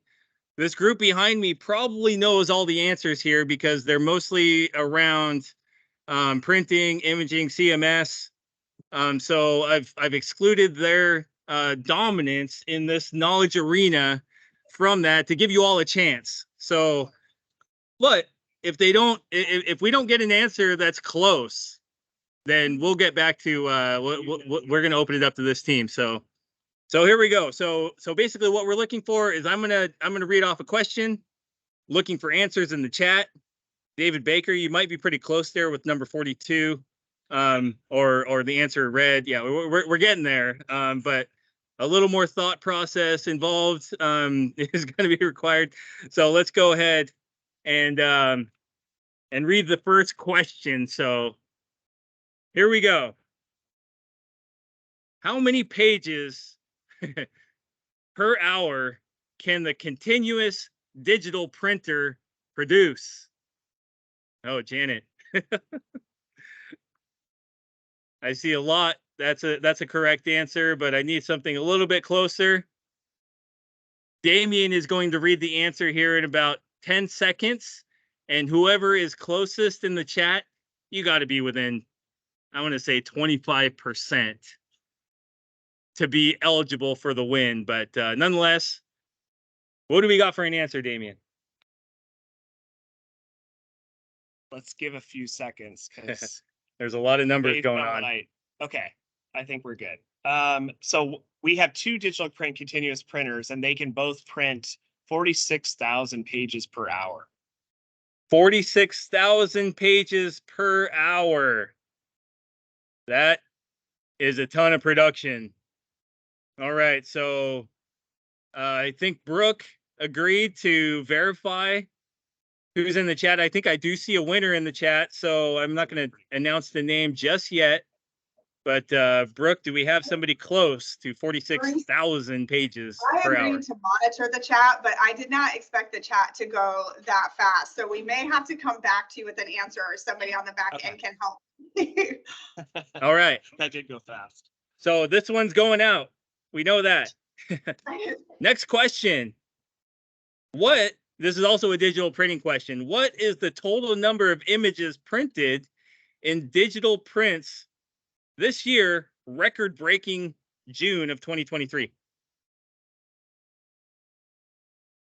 This group behind me probably knows all the answers here because they're mostly around printing, imaging, CMS. So I've excluded their dominance in this knowledge arena from that to give you all a chance. So, but if they don't, if we don't get an answer that's close, then we'll get back to we're going to open it up to this team. So here we go. So basically what we're looking for is I'm gonna read off a question, looking for answers in the chat. David Baker, you might be pretty close there with number 42. Or the answer red. Yeah, we're getting there. But a little more thought process involved is going to be required. So let's go ahead and read the first question. So here we go. How many pages per hour can the continuous digital printer produce? Oh, Janet. I see a lot. That's a correct answer, but I need something a little bit closer. Damien is going to read the answer here in about 10 seconds. And whoever is closest in the chat, you got to be within, I want to say 25% to be eligible for the win. But nonetheless, what do we got for an answer, Damien? Let's give a few seconds because there's a lot of numbers going on. Okay, I think we're good. So we have 2 digital print continuous printers, and they can both print 46,000 pages per hour. 46,000 pages per hour. That is a ton of production. All right, so I think Brooke agreed to verify who's in the chat. I think I do see a winner in the chat, so I'm not going to announce the name just yet. But Brooke, do we have somebody close to 46,000 pages per hour? I agreed to monitor the chat, but I did not expect the chat to go that fast. So we may have to come back to you with an answer, or somebody on the back end can help. All right. That did go fast. So this one's going out. We know that. Next question. This is also a digital printing question. What is the total number of images printed in digital prints this year, record-breaking June of 2023?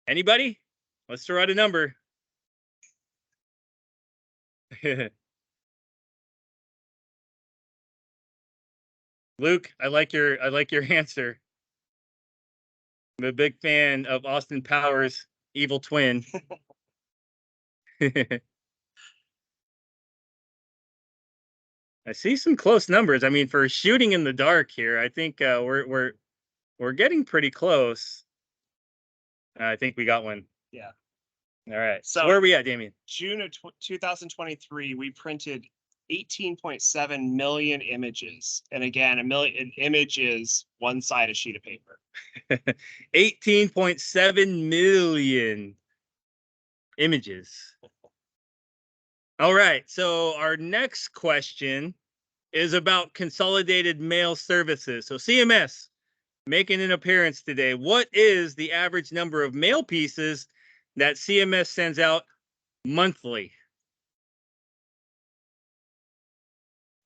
Anybody? Let's throw out a number. Luke, I like your answer. I'm a big fan of Austin Powers' evil twin. I see some close numbers. I mean, for shooting in the dark here, I think we're getting pretty close. I think we got one. Yeah. All right. So where are we at, Damien? June of 2023, we printed 18.7 million images. And again, an image is one side of sheet of paper. 18.7 million images. All right. So our next question is about consolidated mail services. So CMS, making an appearance today. What is the average number of mail pieces that CMS sends out monthly?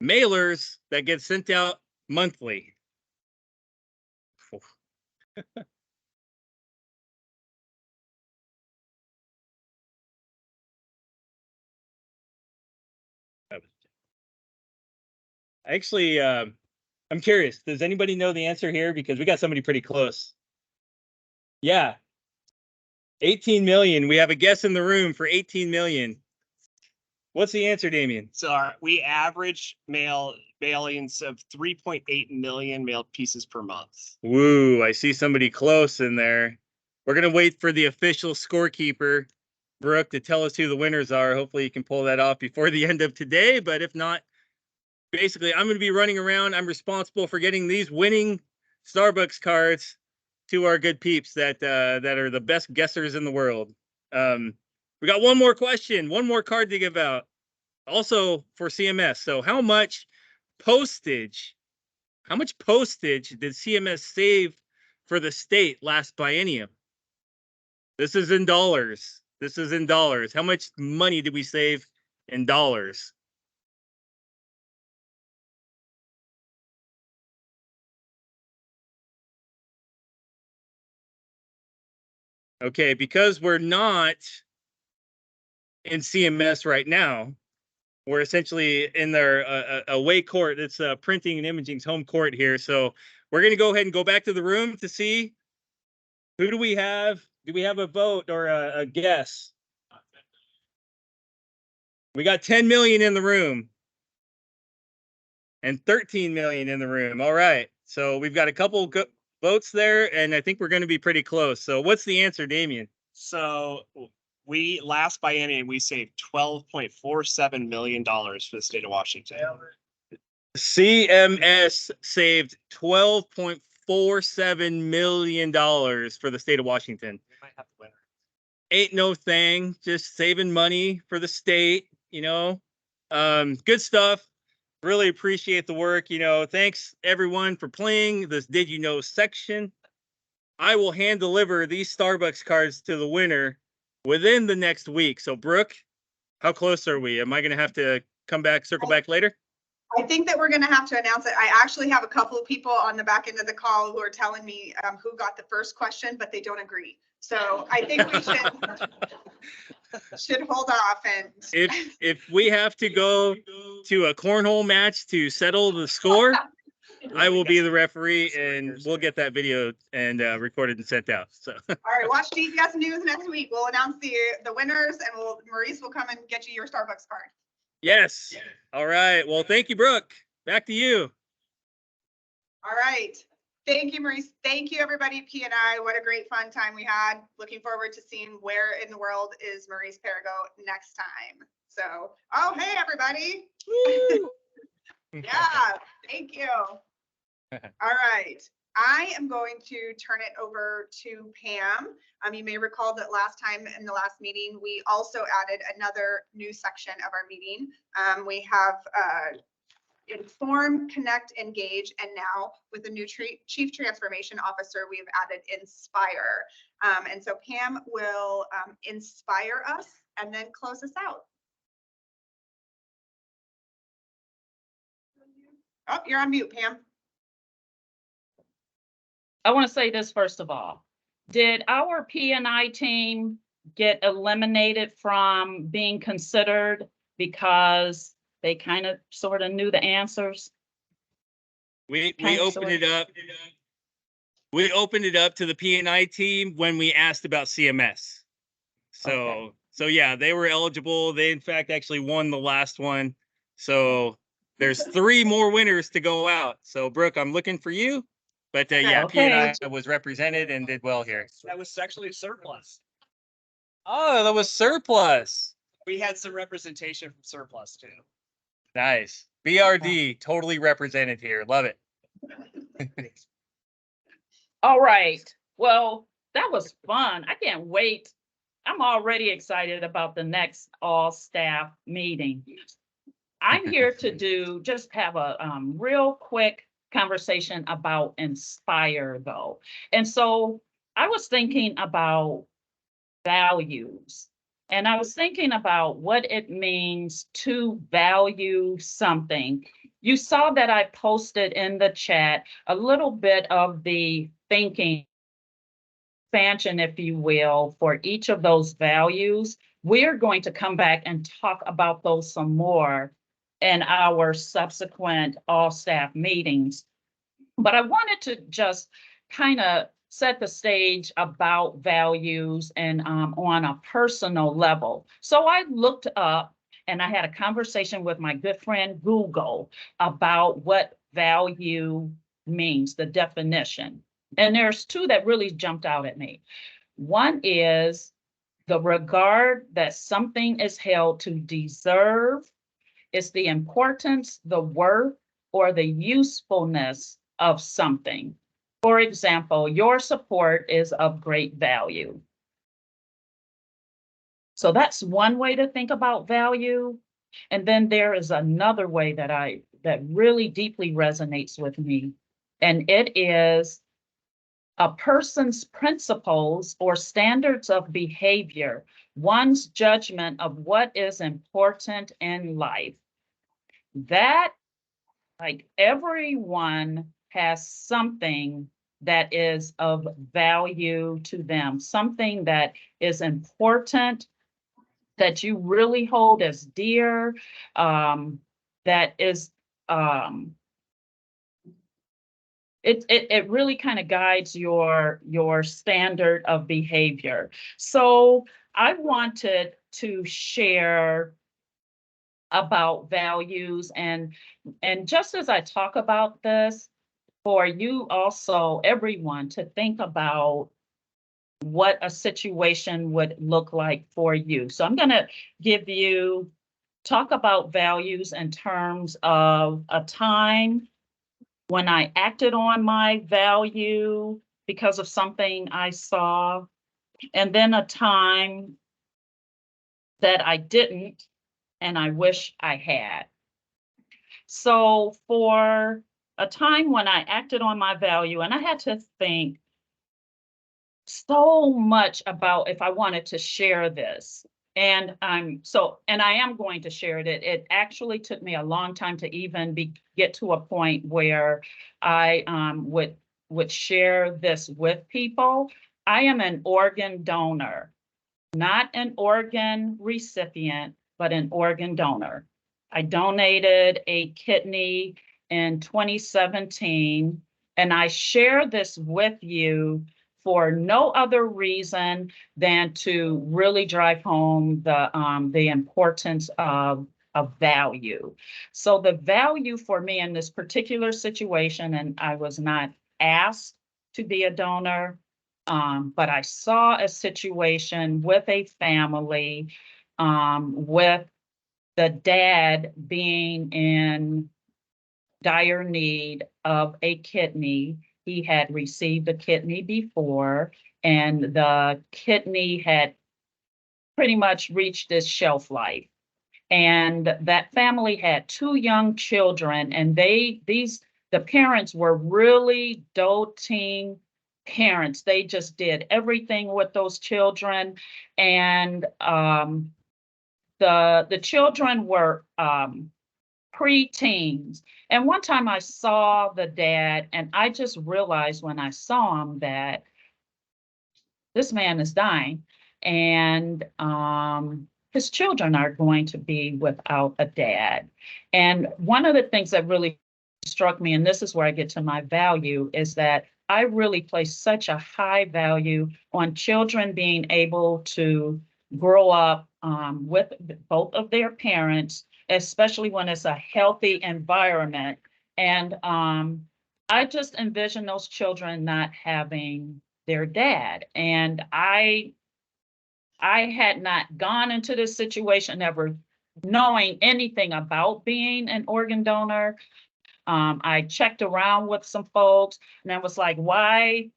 Mailers that get sent out monthly. Actually, I'm curious. Does anybody know the answer here? Because we got somebody pretty close. Yeah. 18 million. We have a guess in the room for 18 million. What's the answer, Damien? So we average mailings of 3.8 million mailed pieces per month. Woo, I see somebody close in there. We're going to wait for the official scorekeeper, Brooke, to tell us who the winners are. Hopefully you can pull that off before the end of today. But if not, basically, I'm going to be running around. I'm responsible for getting these winning Starbucks cards to our good peeps that are the best guessers in the world. We got one more question, one more card to give out, also for CMS. So how much postage did CMS save for the state last biennium? This is in dollars. This is in dollars. How much money did we save in dollars? Okay, because we're not in CMS right now, we're essentially in their away court. It's Printing and Imaging's home court here. So we're going to go ahead and go back to the room to see who do we have. Do we have a vote or a guess? We got 10 million in the room and 13 million in the room. All right. So we've got a couple votes there, and I think we're going to be pretty close. So what's the answer, Damien? So last biennium, we saved $12.47 million for the state of Washington. CMS saved $12.47 million for the state of Washington. We might have to win. Ain't no thing, just saving money for the state, you know. Good stuff. Really appreciate the work. You know, thanks everyone for playing this Did You Know section. I will hand deliver these Starbucks cards to the winner within the next week. So Brooke, how close are we? Am I going to have to circle back later? I think that we're going to have to announce it. I actually have a couple of people on the back end of the call who are telling me who got the first question, but they don't agree. So I think we should hold off. And if we have to go to a cornhole match to settle the score, I will be the referee, and we'll get that video and recorded and sent out. So all right, watch DES News next week. We'll announce the winners, and Maurice will come and get you your Starbucks card. Yes. All right. Well, thank you, Brooke. Back to you. All right. Thank you, Maurice. Thank you, everybody. P&I. What a great fun time we had. Looking forward to seeing where in the world is Maurice Perigo next time. So, oh, hey, everybody. Yeah, thank you. All right. I am going to turn it over to Pam. You may recall that last time in the last meeting, we also added another new section of our meeting. We have Inform, Connect, Engage, and now with the new Chief Transformation Officer, we have added Inspire. And so Pam will inspire us and then close us out. Oh, you're on mute, Pam. I want to say this first of all. Did our P&I team get eliminated from being considered because they kind of sort of knew the answers? We opened it up. We opened it up to the P&I team when we asked about CMS. So yeah, they were eligible. They in fact actually won the last one. So there's 3 more winners to go out. So Brooke, I'm looking for you. But yeah, P&I was represented and did well here. That was actually surplus. Oh, that was surplus. We had some representation from surplus too. Nice. BRD totally represented here. Love it. All right. Well, that was fun. I can't wait. I'm already excited about the next all staff meeting. I'm here to just have a real quick conversation about inspire though. And so I was thinking about values. And I was thinking about what it means to value something. You saw that I posted in the chat a little bit of the thinking expansion, if you will, for each of those values. We're going to come back and talk about those some more in our subsequent all staff meetings. But I wanted to just kind of set the stage about values and on a personal level. So I looked up and I had a conversation with my good friend Google about what value means, the definition. And there's two that really jumped out at me. One is the regard that something is held to deserve. It's the importance, the worth, or the usefulness of something. For example, your support is of great value. So that's one way to think about value. And then there is another way that really deeply resonates with me. And it is a person's principles or standards of behavior, one's judgment of what is important in life. That, like, everyone has something that is of value to them, something that is important, that you really hold as dear, that is, it really kind of guides your standard of behavior. So I wanted to share about values, and just as I talk about this, for you also, everyone, to think about what a situation would look like for you. So I'm going to talk about values in terms of a time when I acted on my value because of something I saw, and then a time that I didn't and I wish I had. So for a time when I acted on my value, and I had to think so much about if I wanted to share this. And I am going to share it. It actually took me a long time to even get to a point where I would share this with people. I am an organ donor, not an organ recipient, but an organ donor. I donated a kidney in 2017, and I share this with you for no other reason than to really drive home the importance of value. So the value for me in this particular situation, and I was not asked to be a donor, but I saw a situation with a family, with the dad being in dire need of a kidney. He had received a kidney before, and the kidney had pretty much reached its shelf life. And that family had two young children, and the parents were really doting parents. They just did everything with those children. And the children were pre-teens. And one time I saw the dad, and I just realized when I saw him that this man is dying, and his children are going to be without a dad. And one of the things that really struck me, and this is where I get to my value, is that I really place such a high value on children being able to grow up with both of their parents, especially when it's a healthy environment. And I just envision those children not having their dad. And I had not gone into this situation ever knowing anything about being an organ donor. I checked around with some folks, and I was like, why?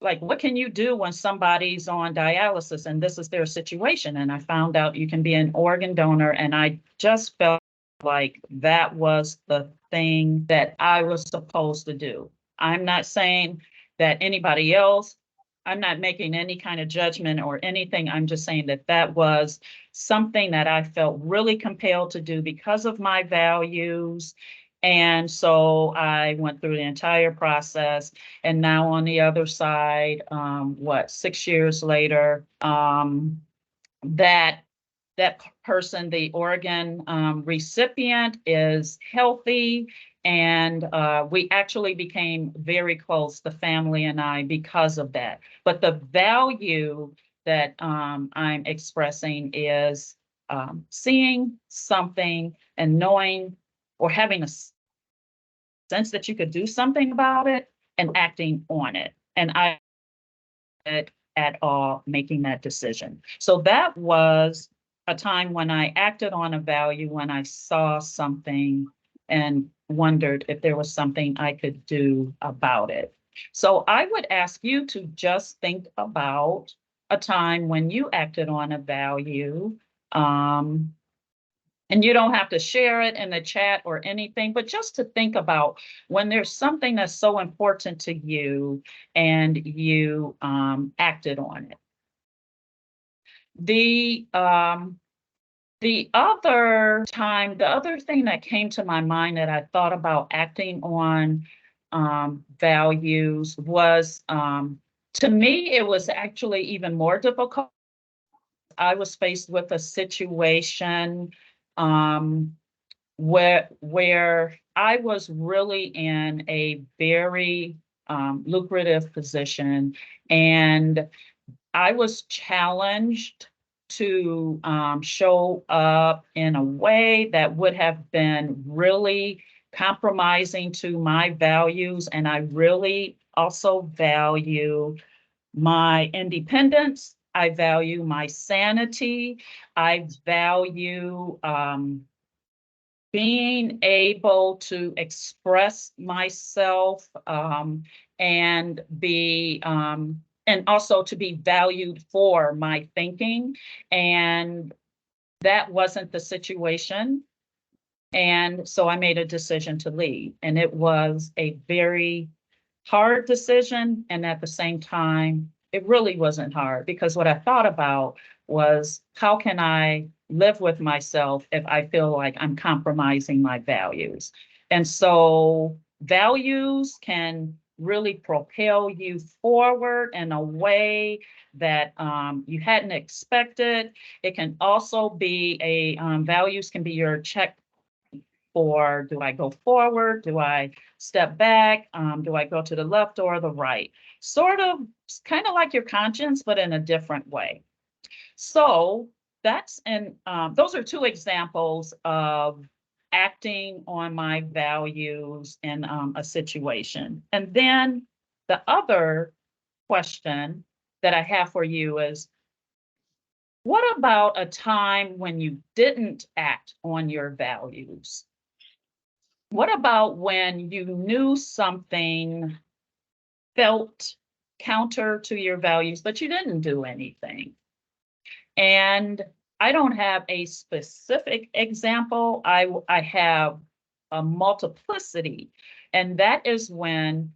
Like, what can you do when somebody's on dialysis and this is their situation? And I found out you can be an organ donor, and I just felt like that was the something that I was supposed to do. I'm not saying that anybody else, I'm not making any kind of judgment or anything. I'm just saying that that was something that I felt really compelled to do because of my values. And so I went through the entire process. And now on the other side, 6 years later, that person, the Oregon recipient, is healthy. And we actually became very close, the family and I, because of that. But the value that I'm expressing is seeing something and knowing or having a sense that you could do something about it and acting on it. And I at all making that decision. So that was a time when I acted on a value, when I saw something and wondered if there was something I could do about it. So I would ask you to just think about a time when you acted on a value. And you don't have to share it in the chat or anything, but just to think about when there's something that's so important to you and you acted on it. The other time, the other thing that came to my mind that I thought about acting on values was, to me, it was actually even more difficult. I was faced with a situation where I was really in a very lucrative position, and I was challenged to show up in a way that would have been really compromising to my values. And I really also value my independence. I value my sanity. I value being able to express myself and be and also to be valued for my thinking. And that wasn't the situation. And so I made a decision to leave. And it was a very hard decision. And at the same time, it really wasn't hard, because what I thought about was, how can I live with myself if I feel like I'm compromising my values? And so values can really propel you forward in a way that you hadn't expected. It can also be values can be your check for, do I go forward? Do I step back? Do I go to the left or the right? Sort of, kind of like your conscience, but in a different way. So that's, and those are two examples of acting on my values in a situation. And then the other question that I have for you is, what about a time when you didn't act on your values? What about when you knew something felt counter to your values, but you didn't do anything? And I don't have a specific example. I have a multiplicity. And that is when,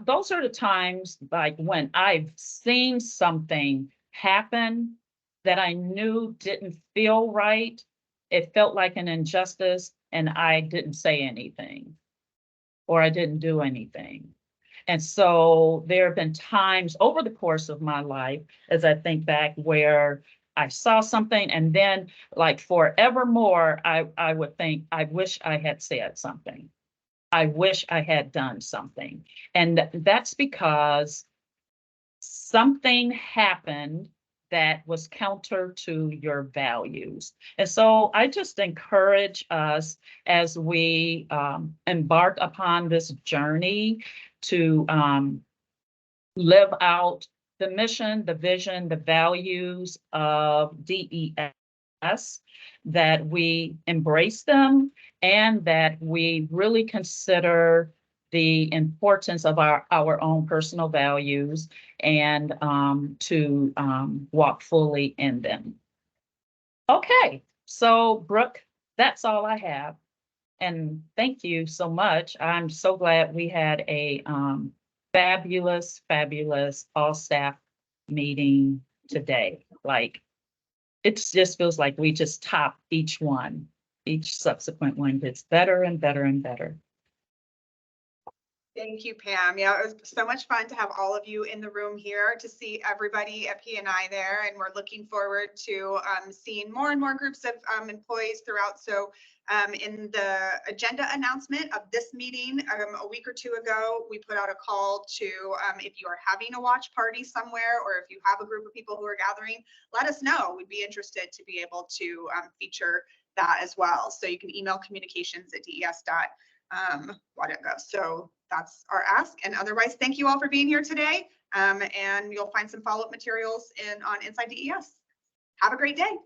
those are the times like when I've seen something happen that I knew didn't feel right. It felt like an injustice, and I didn't say anything, or I didn't do anything. And so there have been times over the course of my life, as I think back, where I saw something, and then like forevermore, I would think, I wish I had said something. I wish I had done something. And that's because something happened that was counter to your values. And so I just encourage us, as we embark upon this journey, to live out the mission, the vision, the values of DES, that we embrace them, and that we really consider the importance of our own personal values, and to walk fully in them. Okay, so Brooke, that's all I have. And thank you so much. I'm so glad we had a fabulous, fabulous all staff meeting today. Like, it just feels like we just topped each one. Each subsequent one gets better and better and better. Thank you, Pam. Yeah, it was so much fun to have all of you in the room here, to see everybody at P&I there. And we're looking forward to seeing more and more groups of employees throughout. So in the agenda announcement of this meeting a week or two ago, we put out a call to if you are having a watch party somewhere, or if you have a group of people who are gathering, let us know. We'd be interested to be able to feature that as well. So you can email communications@des.gov. So that's our ask. And otherwise, thank you all for being here today. And you'll find some follow-up materials on Inside DES. Have a great day.